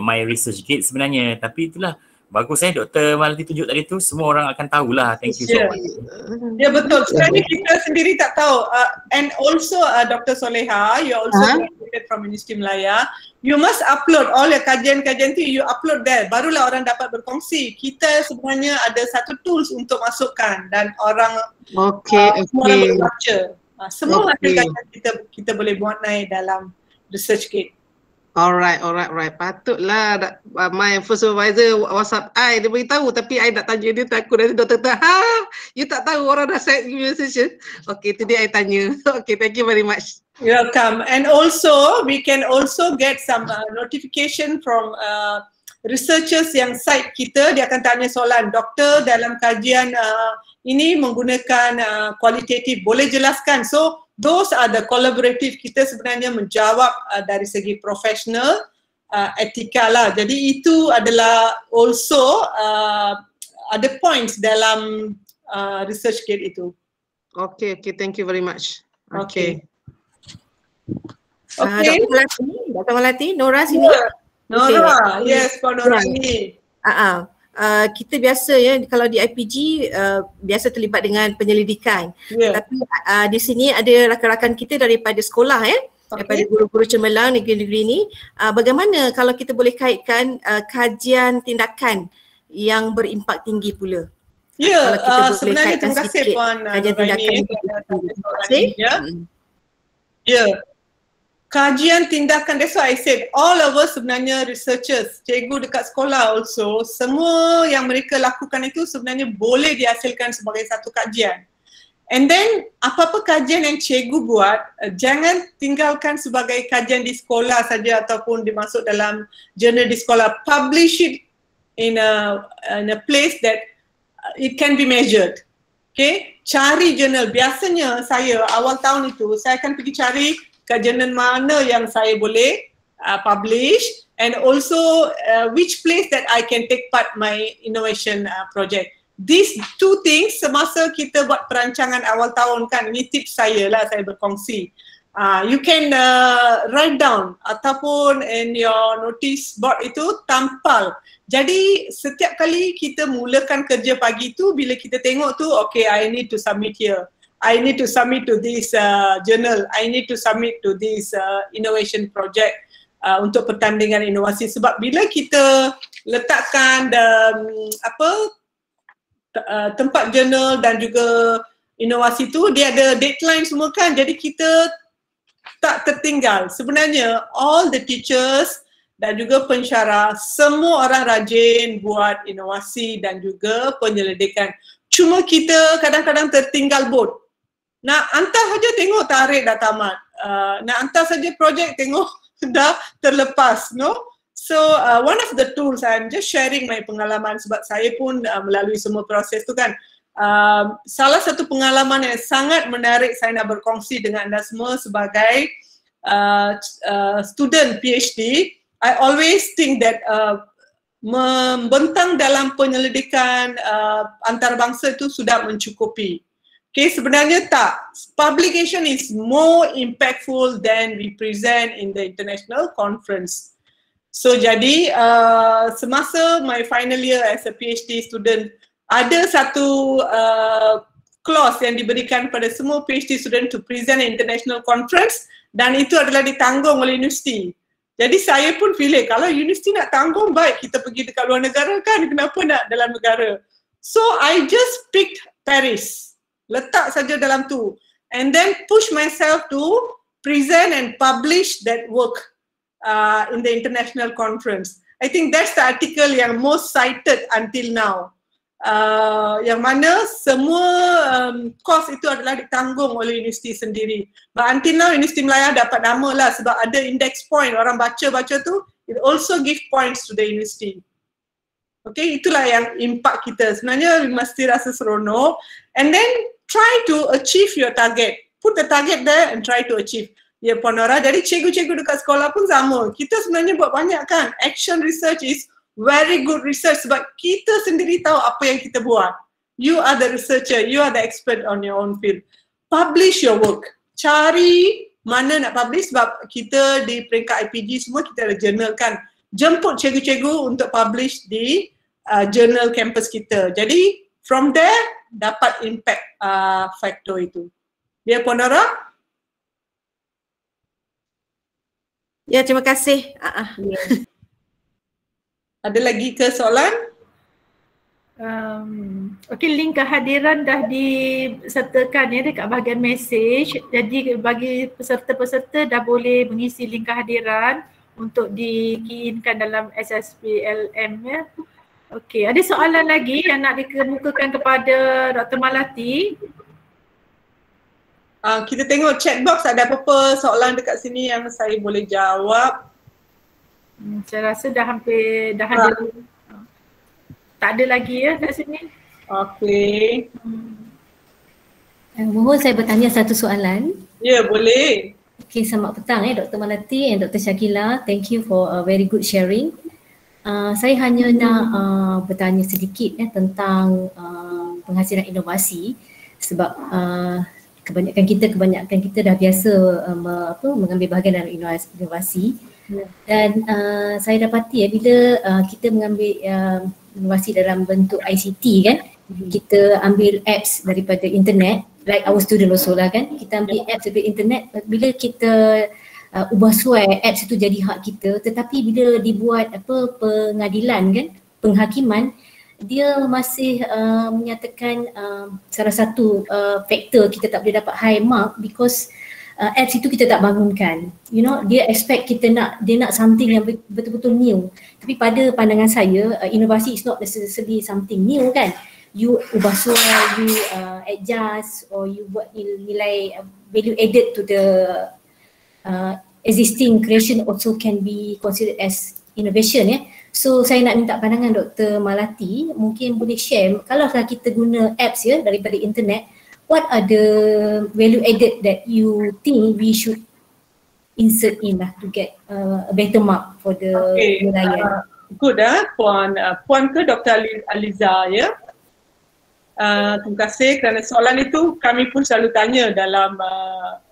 my ResearchGate sebenarnya, tapi itulah bagus Dr. Malati tunjuk tadi tu, semua orang akan tahulah. Thank you so much. Ya betul. Sekarang ni kita sendiri tak tahu. And also Dr. Soleha, you also graduated from Universiti Melaya. You must upload all your kajian-kajian tu, you upload there. Barulah orang dapat berkongsi. Kita sebenarnya ada satu tools untuk masukkan dan orang semua orang boleh baca. Semua hasil kajian kita boleh buat naik dalam ResearchGate. Alright. Patutlah my first supervisor WhatsApp dia beritahu tapi I nak tanya dia takut nanti doktor you tak tahu orang dah set session. Okay, today I tanya. Okay, thank you very much. You're welcome. And also we can also get some notification from researchers yang site kita. Dia akan tanya soalan, doktor dalam kajian ini menggunakan kualitatif, boleh jelaskan? So those are the collaborative, kita sebenarnya menjawab dari segi profesional, etika lah. Jadi itu adalah also ada points dalam ResearchGate itu. Okay, thank you very much. Okay. Dr. Malati, Nora sini. Nora, yes, Pak Nora ini. Kita biasa kalau di IPG biasa terlibat dengan penyelidikan. Tapi di sini ada rakan-rakan kita daripada sekolah daripada guru-guru cemerlang negeri-negeri ni. Bagaimana kalau kita boleh kaitkan kajian tindakan yang berimpak tinggi pula? Ya, sebenarnya terima kasih Puan kajian tindakan. Ya. Kajian tindakan, that's why I said all of us sebenarnya researchers, cikgu dekat sekolah also, semua yang mereka lakukan itu sebenarnya boleh dihasilkan sebagai satu kajian. And then apa-apa kajian yang cikgu buat, jangan tinggalkan sebagai kajian di sekolah saja ataupun dimasuk dalam jurnal di sekolah. Publish it in a place that it can be measured. Okay, cari jurnal. Biasanya saya awal tahun itu saya akan pergi cari jurnal mana yang saya boleh publish, and also which place that I can take part my innovation project. These two things semasa kita buat perancangan awal tahun kan, ini tips saya lah, saya berkongsi. You can write down ataupun in your notice board itu tampal. Jadi setiap kali kita mulakan kerja pagi tu, bila kita tengok tu, okay, I need to submit here, I need to submit to this journal, I need to submit to this innovation project untuk pertandingan inovasi. Sebab bila kita letakkan tempat jurnal dan juga inovasi tu, dia ada deadline semua kan, jadi kita tak tertinggal. Sebenarnya all the teachers dan juga pensyarah, semua orang rajin buat inovasi dan juga penyelidikan. Cuma kita kadang-kadang tertinggal boat. Nak hantar saja tengok tarikh dah tamat. Nak hantar saja projek tengok dah terlepas, no? So one of the tools, I'm just sharing my pengalaman sebab saya pun melalui semua proses tu kan. Salah satu pengalaman yang sangat menarik saya nak berkongsi dengan anda semua sebagai student PhD. I always think that membentang dalam penyelidikan antarabangsa itu sudah mencukupi. Okay, sebenarnya tak. Publication is more impactful than we present in the international conference. So jadi semasa my final year as a PhD student, ada satu clause yang diberikan pada semua PhD student to present an international conference, dan itu adalah ditanggung oleh universiti. Jadi saya pun pilih, kalau universiti nak tanggung, baik kita pergi dekat luar negara kan, kenapa nak dalam negara. So I just picked Paris, letak saja dalam tu, and then push myself to present and publish that work in the international conference. I think that's the article yang most cited until now. Yang mana semua kos itu adalah ditanggung oleh universiti sendiri. But until now Universiti Melaya dapat nama lah sebab ada index point, orang baca-baca tu, it also give points to the university. Okay, itulah yang impact kita. Sebenarnya mesti rasa seronok, and then try to achieve your target. Put the target there and try to achieve. Ya Puan Nora, jadi cikgu-cikgu dekat sekolah pun sama. Kita sebenarnya buat banyak kan. Action research is very good research sebab kita sendiri tahu apa yang kita buat. You are the researcher, you are the expert on your own field. Publish your work. Cari mana nak publish sebab kita di peringkat IPG semua kita ada journal kan. Jemput cikgu-cikgu untuk publish di journal campus kita. Jadi from there dapat impact factor itu. Ya Puan Nora? Ya, terima kasih. Ada lagi ke soalan? Okey, link kehadiran dah disertakan ya dekat bahagian message. Jadi bagi peserta-peserta dah boleh mengisi link kehadiran untuk di-key-inkan dalam SSPLM ya. Okey, ada soalan lagi yang nak dikemukakan kepada Dr. Malati? Kita tengok chat box, ada apa-apa soalan dekat sini yang saya boleh jawab. Saya rasa dah hampir dah ada. Tak ada lagi ya kat sini. Okey. Mohon saya bertanya satu soalan. Ya, boleh. Okey, selamat petang Dr. Malati and Dr. Shakila. Thank you for a very good sharing. Saya hanya nak bertanya sedikit tentang penghasilan inovasi sebab kebanyakan kita dah biasa mengambil bahagian dalam inovasi. Dan saya dapati bila kita mengambil inovasi dalam bentuk ICT kan, kita ambil apps daripada internet, like our student also lah kan, kita ambil apps daripada internet, bila kita ubah suai apps itu jadi hak kita, tetapi bila dibuat pengadilan kan, penghakiman, dia masih menyatakan salah satu faktor kita tak boleh dapat high mark because apps itu kita tak bangunkan. You know, dia expect dia nak something yang betul-betul new. Tapi pada pandangan saya, inovasi is not necessarily something new kan. you ubah suara, you adjust or you buat nilai value added to the existing creation also can be considered as innovation ya. So saya nak minta pandangan Dr. Malati, mungkin boleh share kalau kita guna apps ya daripada internet, what are the value added that you think we should insert in lah to get a better mark for the penilaian. Good Puan ke Dr. Aliza ya. Terima kasih kerana soalan itu kami pun selalu tanya dalam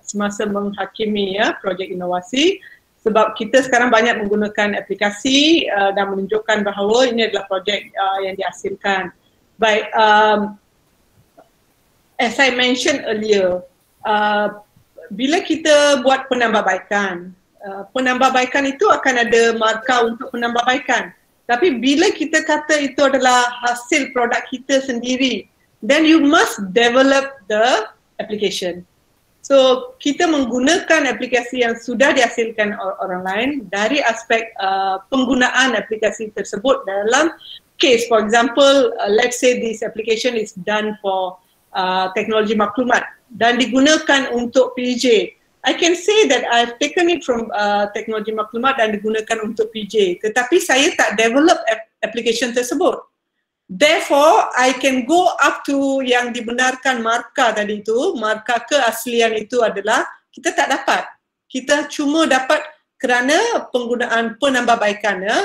semasa menghakimi ya projek inovasi, sebab kita sekarang banyak menggunakan aplikasi dan menunjukkan bahawa ini adalah projek yang dihasilkan. Baik, as I mentioned earlier, bila kita buat penambahbaikan, penambahbaikan itu akan ada markah untuk penambahbaikan. Tapi bila kita kata itu adalah hasil produk kita sendiri, then you must develop the application. So kita menggunakan aplikasi yang sudah dihasilkan orang lain dari aspek penggunaan aplikasi tersebut dalam case, for example, let's say this application is done for teknologi maklumat dan digunakan untuk PJ. I can say that I've taken it from teknologi maklumat dan digunakan untuk PJ, tetapi saya tak develop application tersebut. Therefore, I can go up to yang dibenarkan markah tadi itu, markah keaslian itu adalah kita tak dapat. Kita cuma dapat kerana penggunaan penambahbaikan ya,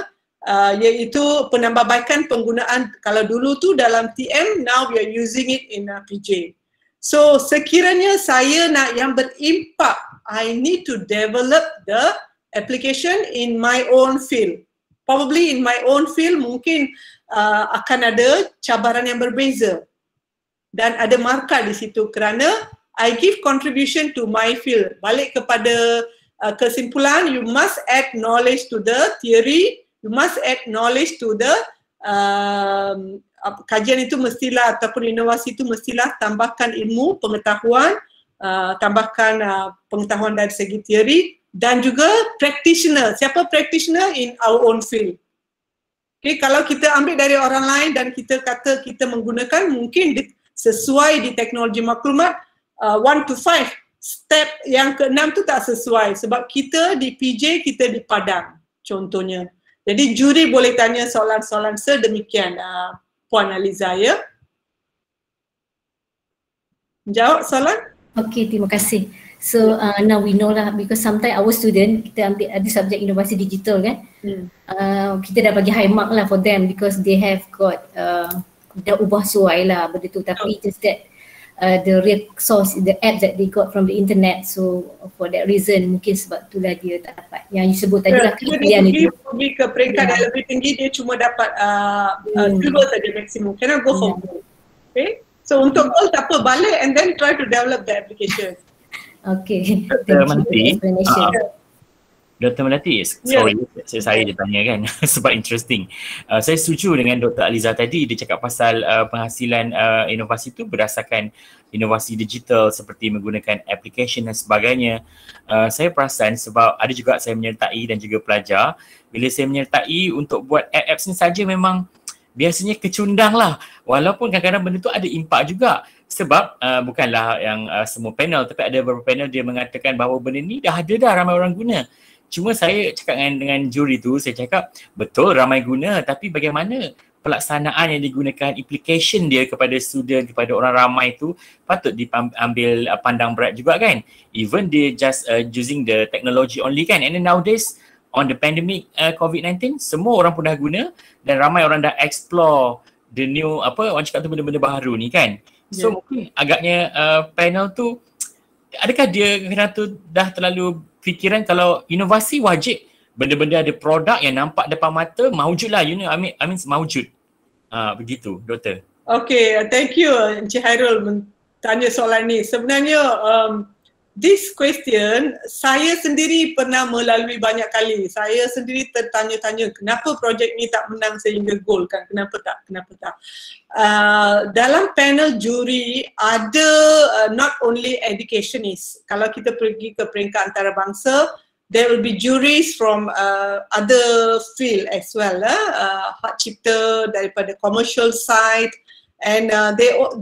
iaitu penambahbaikan penggunaan kalau dulu tu dalam TM, now we are using it in PJ. So sekiranya saya nak yang berimpak, I need to develop the application in my own field. Probably in my own field mungkin akan ada cabaran yang berbeza dan ada markah di situ kerana I give contribution to my field. Balik kepada kesimpulan, you must add knowledge to the theory, you must add knowledge to the kajian itu mestilah ataupun inovasi itu mestilah tambahkan ilmu, pengetahuan, tambahkan pengetahuan dari segi teori dan juga practitioner. Siapa practitioner in our own field? Okay, kalau kita ambil dari orang lain dan kita kata kita menggunakan mungkin sesuai di teknologi maklumat 1 to 5, step yang ke-6 tu tak sesuai sebab kita di PJ, kita di Padang contohnya. Jadi juri boleh tanya soalan-soalan sedemikian. Puan Aliza ya. Jawab soalan? Okay, terima kasih. So now we know lah because sometimes our student kita ambil ada subjek inovasi digital kan. Kita dah bagi high mark lah for them because they have got dah ubah suai lah benda tu, tapi just that the real source, the app that they got from the internet, so for that reason mungkin sebab itulah dia tak dapat yang you sebut tadi lah kelebihan itu. Pergi ke peringkat yang lebih tinggi dia cuma dapat silver saja maksimum, cannot go for gold. Okay, so untuk gold tak apa, balik and then try to develop the application. Okay, Dr. Melati, sorry saya je tanya kan sebab interesting. Saya setuju dengan Dr. Aliza tadi, dia cakap pasal penghasilan inovasi itu berdasarkan inovasi digital seperti menggunakan application dan sebagainya. Saya perasan sebab ada juga saya menyertai dan juga pelajar, bila saya menyertai untuk buat apps ni saja memang biasanya kecundang lah, walaupun kadang-kadang benda tu ada impak juga. Sebab bukanlah yang semua panel, tapi ada beberapa panel dia mengatakan bahawa benda ni dah ada dah, ramai orang guna. Cuma saya cakap dengan juri tu, saya cakap betul ramai guna, tapi bagaimana pelaksanaan yang digunakan, application dia kepada student, kepada orang ramai tu patut diambil pandang berat juga kan. Even dia just using the technology only kan. And then nowadays on the pandemic COVID-19, semua orang pun dah guna dan ramai orang dah explore the new orang cakap tu benda-benda baru ni kan. So mungkin agaknya panel tu, adakah dia kena tu dah terlalu fikiran kalau inovasi wajib benda-benda ada produk yang nampak depan mata, maujud lah, I mean maujud. Begitu, doktor. Okay, thank you Encik Hairul tanya soalan ni. Sebenarnya this question saya sendiri pernah melalui banyak kali. Saya sendiri tertanya-tanya kenapa projek ni tak menang sehingga gol kan, kenapa tak. Dalam panel juri ada not only educationists. Kalau kita pergi ke peringkat antarabangsa, there will be juries from other field as well. Hak cipta daripada commercial side, and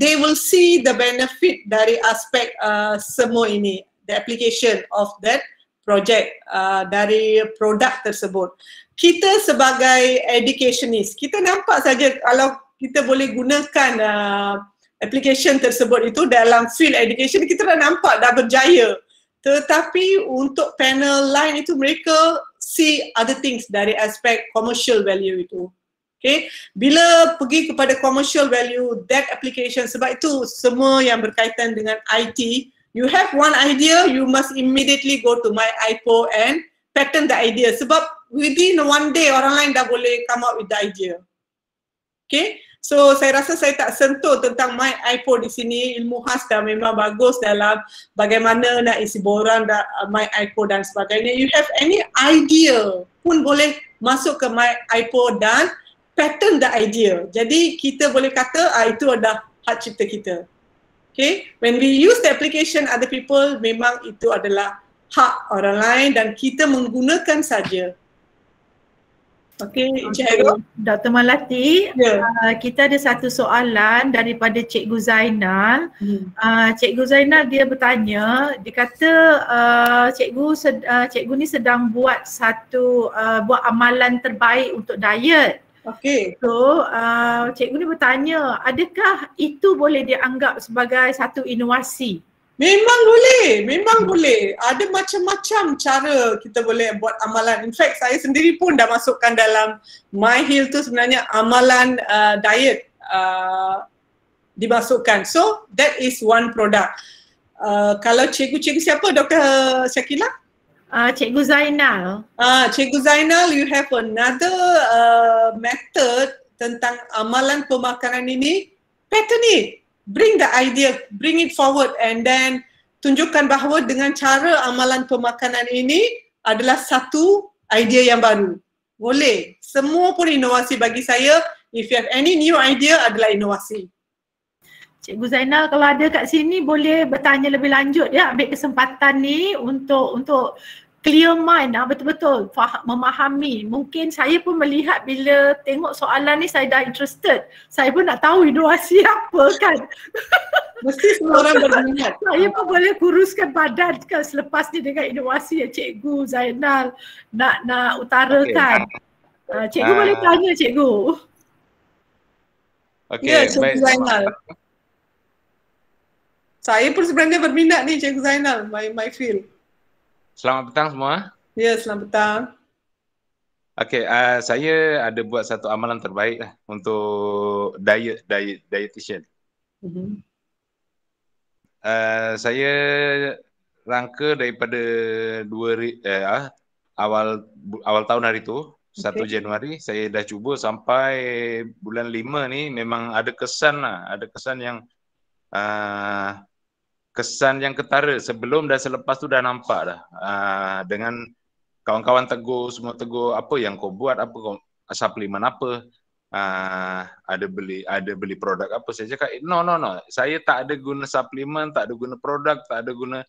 they will see the benefit dari aspek semua ini, the application of that project dari produk tersebut. Kita sebagai educationist, kita nampak saja kalau kita boleh gunakan application tersebut itu dalam field education, kita dah nampak dah berjaya. Tetapi untuk panel lain itu mereka see other things dari aspek commercial value itu. Okay, bila pergi kepada commercial value that application, sebab itu semua yang berkaitan dengan IT, you have one idea, you must immediately go to My IPO and patent the idea, sebab within one day orang lain dah boleh come up with the idea. Okay, so saya rasa saya tak sentuh tentang My IPO di sini. Ilmu khas dah memang bagus dalam bagaimana nak isi borang My IPO dan sebagainya. You have any idea pun boleh masuk ke My IPO dan patent the idea. Jadi kita boleh kata itu adalah hak cipta kita. Okay, when we use the application other people, memang itu adalah hak orang lain dan kita menggunakan saja. Okay, Cikgu. Dr. Malati, kita ada satu soalan daripada Cikgu Zainal. Cikgu Zainal dia bertanya, dia kata cikgu ni sedang buat buat amalan terbaik untuk diet. Okay. So, cikgu ni bertanya, adakah itu boleh dianggap sebagai satu inovasi? Memang boleh. Ada macam-macam cara kita boleh buat amalan. In fact, saya sendiri pun dah masukkan dalam My Heal tu sebenarnya amalan diet dimasukkan. So, that is one product. Kalau cikgu siapa? Dr. Syakila? Cikgu Zainal. Cikgu Zainal, you have another method tentang amalan pemakanan ini. Patent it. Bring the idea, bring it forward and then tunjukkan bahawa dengan cara amalan pemakanan ini adalah satu idea yang baru. Boleh. Semua pun inovasi bagi saya. If you have any new idea adalah inovasi. Cikgu Zainal kalau ada kat sini boleh bertanya lebih lanjut ya, ambil kesempatan ni untuk clear mind, betul-betul memahami. Mungkin saya pun melihat bila tengok soalan ni saya dah interested. Saya pun nak tahu inovasi apa kan. Mesti semua orang berminat. Saya pun boleh kuruskan badan kan selepas ni dengan inovasi yang Cikgu Zainal nak utarakan. Cikgu boleh tanya Cikgu. Ya, Cikgu Zainal. Saya pun sebenarnya berminat ni Cikgu Zainal, my field. Selamat petang semua. Ya, selamat petang. Okey, saya ada buat satu amalan terbaik lah untuk dietitian. Saya rangka daripada awal tahun hari tu, 1 Januari, saya dah cuba sampai bulan 5 ni memang ada kesan lah, ada kesan yang ketara. Sebelum dan selepas tu dah nampak dah. Dengan kawan-kawan tegur, semua tegur, apa yang kau buat, apa kau suplemen apa, ada beli produk apa. Saya cakap no. Saya tak ada guna suplemen, tak ada guna produk, tak ada guna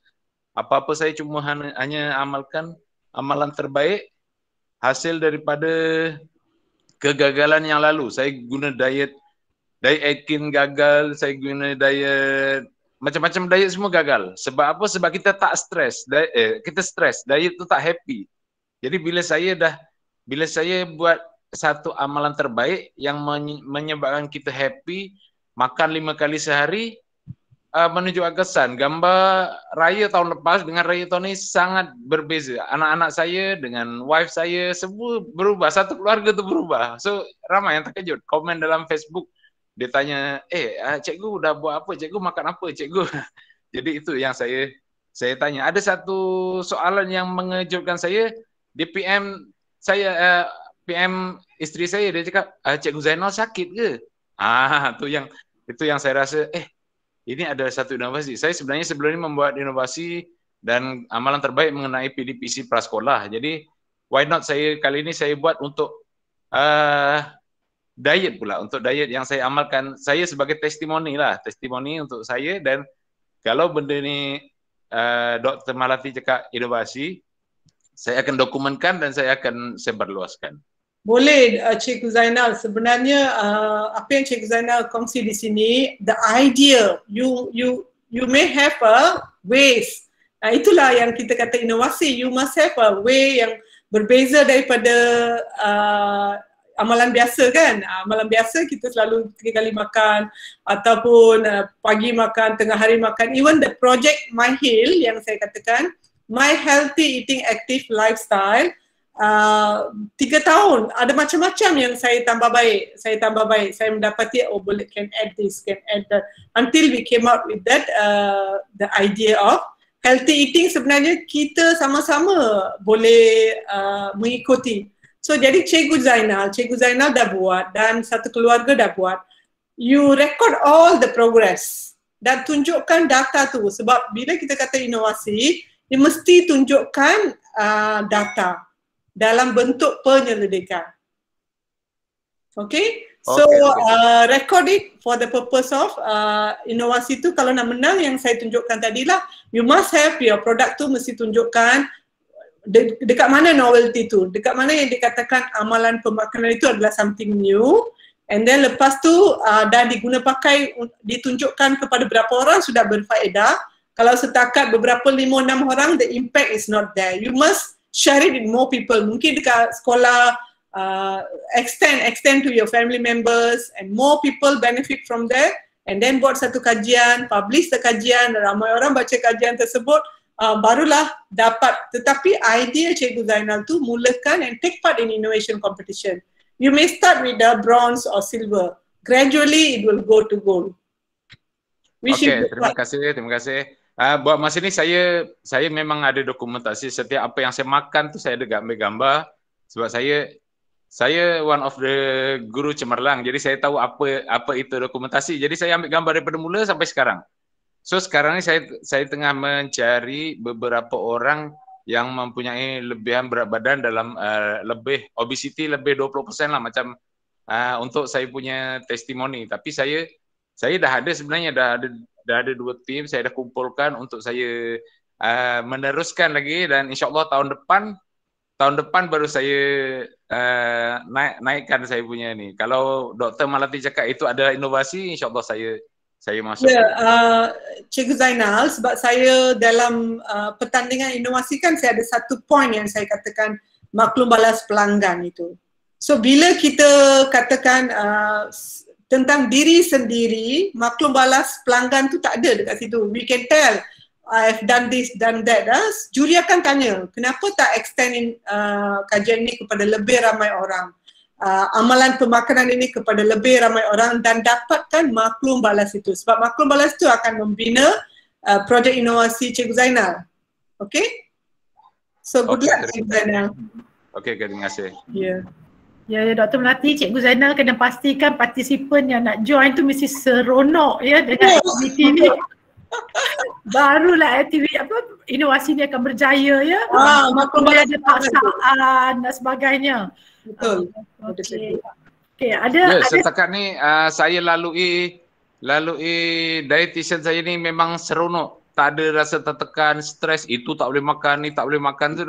apa-apa. Saya cuma hanya amalkan amalan terbaik hasil daripada kegagalan yang lalu. Saya guna diet Atkins gagal, saya guna diet macam-macam diet semua gagal. Sebab apa? Sebab kita tak stres. Kita stres. Diet tu tak happy. Jadi bila saya buat satu amalan terbaik yang menyebabkan kita happy, makan 5 kali sehari, menunjukkan kesan. Gambar raya tahun lepas dengan raya tahun ini sangat berbeza. Anak-anak saya dengan wife saya semua berubah. Satu keluarga tu berubah. So ramai yang terkejut. Komen dalam Facebook. Dia tanya, cikgu dah buat apa? Cikgu makan apa? Cikgu. Jadi itu yang saya tanya. Ada satu soalan yang mengejutkan saya. Dia PM saya, PM isteri saya. Dia cakap, Cikgu Zainal sakit ke? Itu yang saya rasa, ini adalah satu inovasi. Saya sebenarnya sebelum ini membuat inovasi dan amalan terbaik mengenai PDPC prasekolah. Jadi, why not kali ini saya buat untuk diet pula, untuk diet yang saya amalkan. Saya sebagai testimoni untuk saya. Dan kalau benda ni Dr. Malati cakap inovasi, saya akan dokumenkan dan saya akan sebarluaskan. Boleh Cikgu Zainal, sebenarnya apa yang Cikgu Zainal kongsi di sini, the idea, you may have a ways. Itulah yang kita kata inovasi, you must have a way yang berbeza daripada amalan biasa kan. Amalan biasa kita selalu 3 kali makan ataupun pagi makan, tengah hari makan. Even the project My Heal yang saya katakan, My Healthy Eating Active Lifestyle, 3 tahun ada macam-macam yang saya tambah baik, saya mendapati boleh can add this, can add that, until we came up with that the idea of healthy eating. Sebenarnya kita sama-sama boleh mengikuti. So jadi Cikgu Zainal dah buat dan satu keluarga dah buat. You record all the progress dan tunjukkan data tu, sebab bila kita kata inovasi, dia mesti tunjukkan data dalam bentuk penyelidikan. Okay? So record it for the purpose of inovasi tu. Kalau nak menang yang saya tunjukkan tadilah, you must have your product tu mesti tunjukkan dekat mana novelty tu, dekat mana yang dikatakan amalan pemakanan itu adalah something new, and then lepas tu dah diguna pakai, ditunjukkan kepada berapa orang sudah berfaedah. Kalau setakat beberapa 5-6 orang, the impact is not there. You must share it with more people. Mungkin dekat sekolah, extend to your family members and more people benefit from there, and then buat satu kajian, publish the kajian, ramai orang baca kajian tersebut, barulah dapat. Tetapi idea Cikgu Zainal tu mulakan and take part in innovation competition. You may start with the bronze or silver. Gradually it will go to gold. Terima kasih. Buat masa ni saya memang ada dokumentasi setiap apa yang saya makan tu, saya ada gambar-gambar, sebab saya one of the guru cemerlang, jadi saya tahu apa itu dokumentasi. Jadi saya ambil gambar daripada mula sampai sekarang. So sekarang ni saya tengah mencari beberapa orang yang mempunyai lebihan berat badan dalam lebih obesity lebih 20% lah, macam untuk saya punya testimoni. Tapi saya dah ada sebenarnya, dah ada 2 tim, saya dah kumpulkan untuk saya meneruskan lagi, dan insyaAllah tahun depan baru saya naikkan saya punya ni. Kalau Dr. Malati cakap itu adalah inovasi, insyaAllah saya masuk. Cikgu Zainal, sebab saya dalam pertandingan inovasi kan saya ada satu point yang saya katakan maklum balas pelanggan itu. So bila kita katakan tentang diri sendiri, maklum balas pelanggan tu tak ada dekat situ. We can tell, I've done this, done that. Juri akan tanya, kenapa tak extend kajian ini kepada lebih ramai orang? Amalan pemakanan ini kepada lebih ramai orang, dan dapatkan maklum balas itu. Sebab maklum balas itu akan membina projek inovasi Cikgu Zainal. Okay? So good luck Cikgu Zainal. Okay, terima kasih. Ya, Dr. Melati, Cikgu Zainal kena pastikan partisipan yang nak join tu mesti seronok ya dengan aktiviti ni. Barulah aktiviti inovasi ni akan berjaya ya. Maklum ada paksaan dan sebagainya. Betul. Okay, ada setakat ni saya lalui dietitian saya ni memang seronok. Tak ada rasa tertekan, stres, itu tak boleh makan, ni tak boleh makan, tu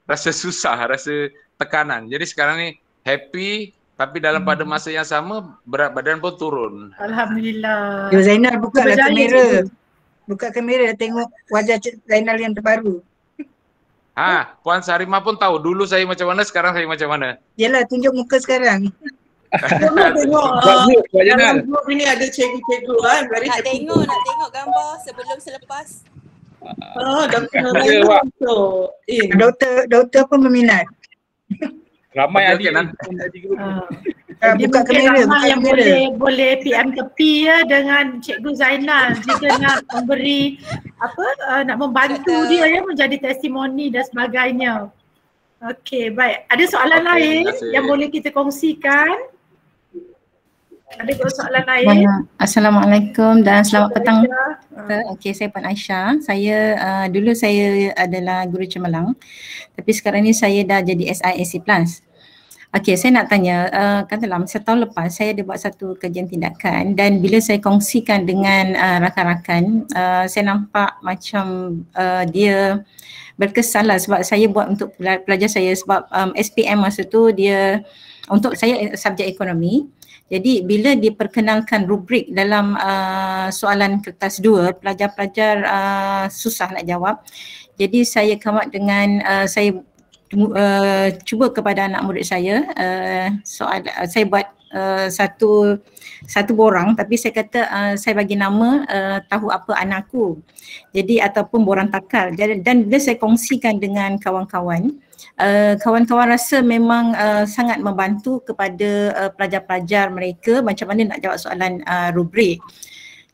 rasa susah, rasa tekanan. Jadi sekarang ni happy, tapi dalam pada masa yang sama berat badan pun turun. Alhamdulillah. Yo Zainal, bukalah kamera. Buka kamera, tengok wajah Zainal yang terbaru. Puan Sarimah pun tahu dulu saya macam mana, sekarang saya macam mana. Yalah, tunjuk muka sekarang. Tengok dalam grup ini ada cikgu-cikgu kan. Nak tengok gambar sebelum selepas. Doktor pun berminat. Ramai adik buka kamera, yang boleh PM tepi ya dengan Cikgu Zainal jika nak memberi nak membantu dia ya menjadi testimoni dan sebagainya. Okey, baik. Ada soalan lain yang boleh kita kongsikan? Ada soalan lain? Assalamualaikum dan selamat petang. Okey, saya Puan Aisyah. Dulu saya adalah guru cemerlang, tapi sekarang ni saya dah jadi SIAC Plus. Okey, saya nak tanya, katalah setahun lepas saya ada buat satu kajian tindakan, dan bila saya kongsikan dengan rakan-rakan, saya nampak macam dia berkesan lah sebab saya buat untuk pelajar saya sebab SPM masa tu dia untuk saya subjek ekonomi. Jadi bila diperkenalkan rubrik dalam soalan kertas 2, pelajar-pelajar susah nak jawab. Jadi saya come up dengan saya cuba kepada anak murid saya saya buat satu borang, tapi saya kata saya bagi nama tahu apa anakku. Jadi ataupun borang takal. Dan bila saya kongsikan dengan kawan-kawan, kawan-kawan rasa memang sangat membantu kepada pelajar-pelajar mereka macam mana nak jawab soalan rubrik.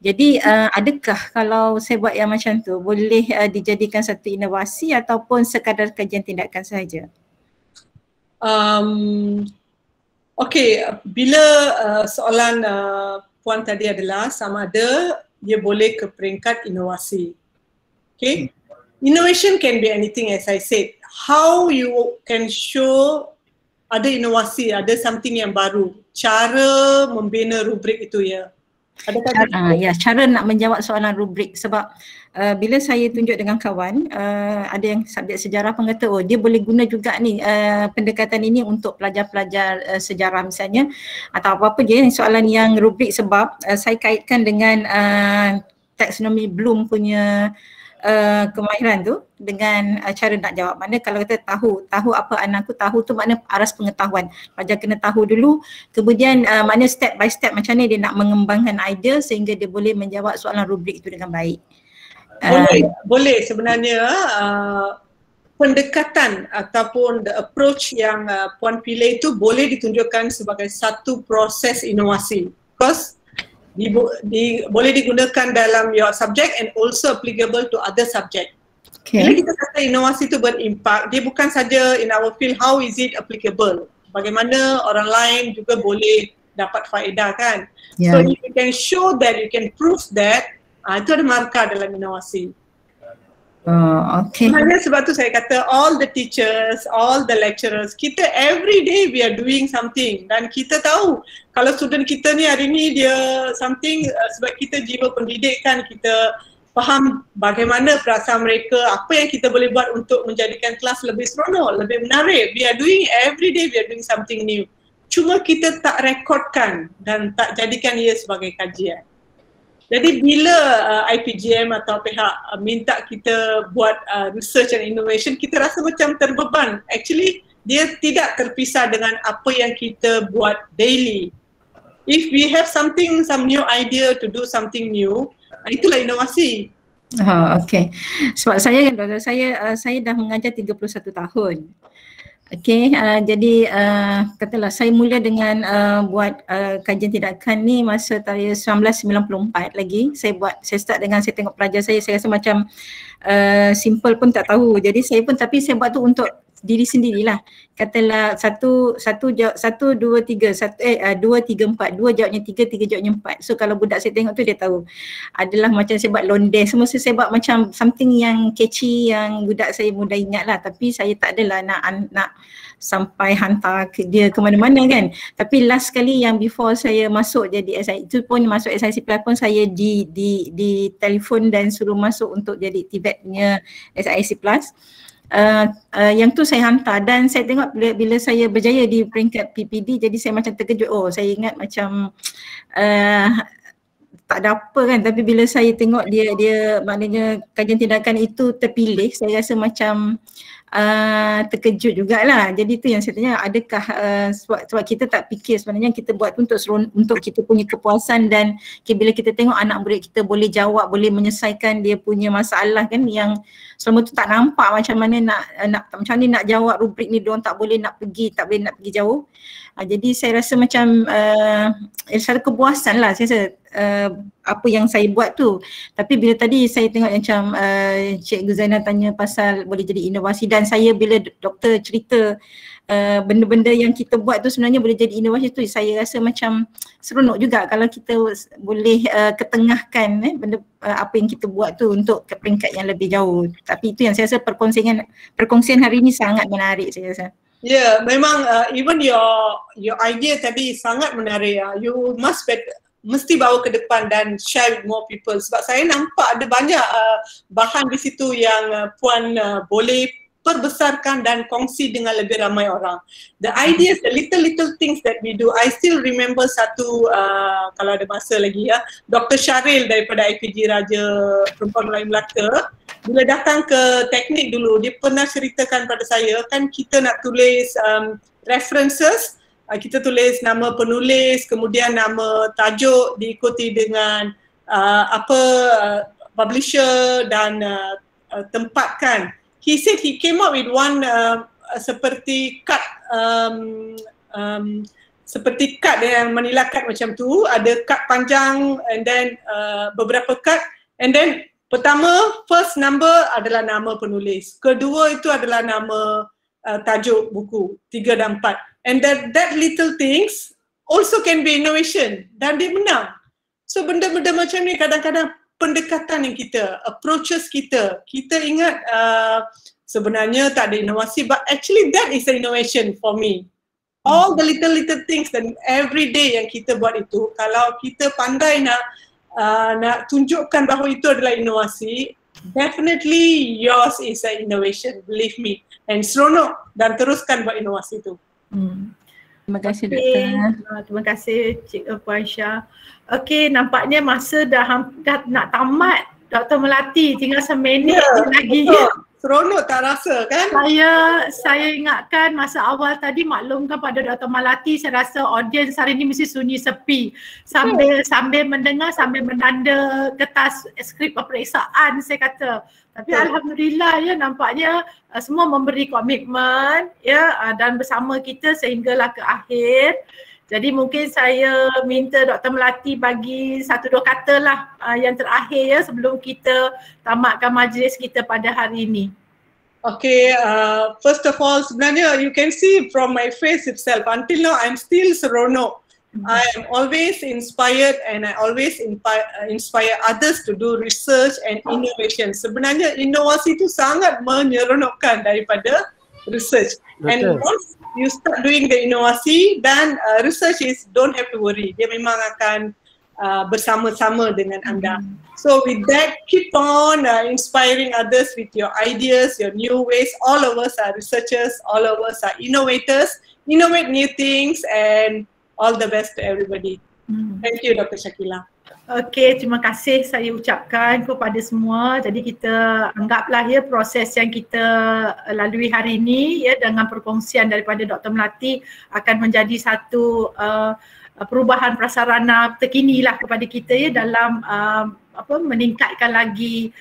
Jadi adakah kalau saya buat yang macam tu boleh dijadikan satu inovasi ataupun sekadar kajian tindakan sahaja? Okey, bila soalan puan tadi adalah sama ada dia boleh ke peringkat inovasi. Okay, innovation can be anything as I said. How you can show ada inovasi, ada something yang baru. Cara membina rubrik itu ya. Cara nak menjawab soalan rubrik sebab bila saya tunjuk dengan kawan ada yang subjek sejarah pun kata dia boleh guna juga ni pendekatan ini untuk pelajar-pelajar sejarah misalnya atau apa-apa je soalan yang rubrik sebab saya kaitkan dengan taksonomi Bloom punya kemahiran tu dengan cara nak jawab. Mana kalau kita tahu apa anakku, tahu tu makna aras pengetahuan. Pelajar kena tahu dulu, kemudian mana step by step macam ni dia nak mengembangkan idea sehingga dia boleh menjawab soalan rubrik itu dengan baik. Boleh sebenarnya pendekatan ataupun the approach yang puan pilih itu boleh ditunjukkan sebagai satu proses inovasi. Because boleh digunakan dalam your subject and also applicable to other subject. Bila kita kata inovasi itu berimpak, dia bukan saja in our field, how is it applicable? Bagaimana orang lain juga boleh dapat faedah kan? So if you can show that, you can prove that, itu ada markah dalam inovasi. Sebenarnya sebab tu saya kata all the teachers, all the lecturers, kita every day we are doing something dan kita tahu kalau student kita ni hari ni dia something sebab kita jiwa pendidik kan, kita faham bagaimana perasaan mereka, apa yang kita boleh buat untuk menjadikan kelas lebih seronok, lebih menarik. We are doing every day, we are doing something new. Cuma kita tak rekodkan dan tak jadikan ia sebagai kajian. Jadi bila IPGM atau pihak minta kita buat research and innovation, kita rasa macam terbeban. Actually, dia tidak terpisah dengan apa yang kita buat daily. If we have something, some new idea to do something new, itulah inovasi. Okay. Sebab saya kan doktor, saya dah mengajar 31 tahun. Okay, jadi katalah saya mula dengan buat kajian tindakan ni masa tahun 1994 lagi. Saya start dengan saya tengok pelajar saya rasa macam simple pun tak tahu. Jadi saya buat tu untuk diri sendirilah. Katalah 2, 3, 4, 2 jawabnya 3 jawabnya 4. So kalau budak saya tengok tu dia tahu. Adalah macam saya buat londes, semua saya buat macam something yang catchy yang budak saya mudah ingat lah. Tapi saya tak adalah nak sampai hantar dia ke mana-mana kan. Tapi last kali yang before saya masuk jadi SIC, itu pun masuk SIC Plus pun saya di telefon dan suruh masuk untuk jadi TVET punya SIC Plus. Yang tu saya hantar dan saya tengok bila saya berjaya di peringkat PPD, jadi saya macam terkejut. Saya ingat macam tak ada apa kan, tapi bila saya tengok dia maknanya kajian tindakan itu terpilih, saya rasa macam terkejut jugalah. Jadi tu yang saya tanya, adakah sebab kita tak fikir sebenarnya kita buat untuk kita punya kepuasan dan bila kita tengok anak murid kita boleh jawab, boleh menyelesaikan dia punya masalah kan, yang selama tu tak nampak macam mana macam ni nak jawab rubrik ni, diorang tak boleh nak pergi jauh. Jadi saya rasa macam satu kepuasan lah saya rasa apa yang saya buat tu. Tapi bila tadi saya tengok macam Cikgu Zainal tanya pasal boleh jadi inovasi, dan saya bila doktor cerita benda-benda yang kita buat tu sebenarnya boleh jadi inovasi tu, saya rasa macam seronok juga kalau kita boleh ketengahkan benda apa yang kita buat tu untuk ke peringkat yang lebih jauh. Tapi itu yang saya rasa perkongsian hari ini sangat menarik saya rasa. Ya, memang even your idea tadi sangat menarik. You must mesti bawa ke depan dan share with more people. Sebab saya nampak ada banyak bahan di situ yang Puan boleh perbesarkan dan kongsi dengan lebih ramai orang. The ideas, the little things that we do. I still remember satu, kalau ada masa lagi ya, Dr. Syaril daripada IPG Raja Perempuan Melayu Melaka, bila datang ke teknik dulu, dia pernah ceritakan pada saya, kan kita nak tulis references, kita tulis nama penulis, kemudian nama tajuk diikuti dengan publisher dan tempat kan. He said he came up with one seperti kad yang manila kad macam tu, ada kad panjang and then beberapa kad, and then pertama first number adalah nama penulis, kedua itu adalah nama tajuk buku, 3 dan 4, and that little things also can be innovation dan dia menang. So benda-benda macam ni kadang-kadang pendekatan yang kita, approaches kita ingat sebenarnya tak ada inovasi, but actually that is the innovation for me. All the little things dan every day yang kita buat itu, kalau kita pandai nak tunjukkan bahawa itu adalah inovasi, definitely yours is an innovation, believe me. And seronok dan teruskan buat inovasi itu. Terima kasih Doktor. Terima kasih Cik Puan Aisyah. Okey, nampaknya masa dah nak tamat Dr. Melati, tinggal seminit lagi. Seronok tak rasa kan? Saya ingatkan masa awal tadi maklumkan pada Dr. Melati, saya rasa audiens hari ini mesti sunyi sepi. Sambil mendengar, sambil menanda kertas skrip peperiksaan saya kata. Tapi alhamdulillah ya, nampaknya semua memberi komitmen ya dan bersama kita sehinggalah ke akhir. Jadi mungkin saya minta Dr. Melati bagi 1-2 kata lah yang terakhir ya sebelum kita tamatkan majlis kita pada hari ini. Okay, first of all sebenarnya you can see from my face itself, until now I'm still seronok. I am always inspired and I always inspire others to do research and innovation. Sebenarnya inovasi itu sangat menyeronokkan daripada research. And once you start doing the inovasi, then research is don't have to worry. Dia memang akan bersama-sama dengan anda. So with that, keep on inspiring others with your ideas, your new ways. All of us are researchers, all of us are innovators. Innovate new things and all the best to everybody. Thank you Dr. Shakila. Okey, terima kasih saya ucapkan kepada semua. Jadi kita anggaplah ya proses yang kita lalui hari ini ya dengan perkongsian daripada Dr. Melati akan menjadi satu perubahan prasarana terkini lah kepada kita ya dalam meningkatkan lagi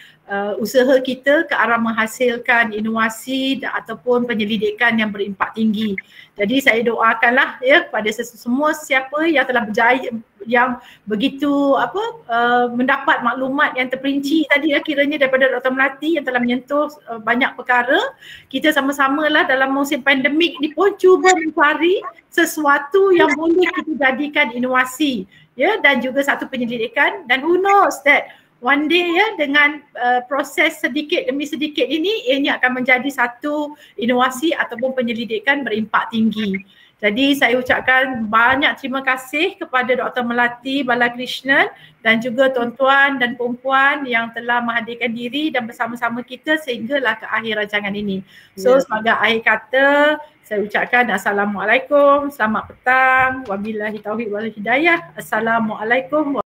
usaha kita ke arah menghasilkan inovasi ataupun penyelidikan yang berimpak tinggi. Jadi saya doakanlah ya kepada semua siapa yang telah berjaya, yang begitu mendapat maklumat yang terperinci tadi ya kiranya daripada Dr. Melati yang telah menyentuh banyak perkara. Kita sama-samalah dalam musim pandemik ni pun cuba mencari sesuatu yang boleh kita jadikan inovasi ya dan juga satu penyelidikan, dan who knows that one day ya dengan proses sedikit demi sedikit ini ianya akan menjadi satu inovasi ataupun penyelidikan berimpak tinggi. Jadi saya ucapkan banyak terima kasih kepada Dr. Melati Balakrishnan dan juga tuan-tuan dan puan-puan yang telah menghadirkan diri dan bersama-sama kita sehinggalah ke akhir rancangan ini. So sebagai akhir kata saya ucapkan Assalamualaikum, selamat petang, wabillahi taufiq wal hidayah. Assalamualaikum.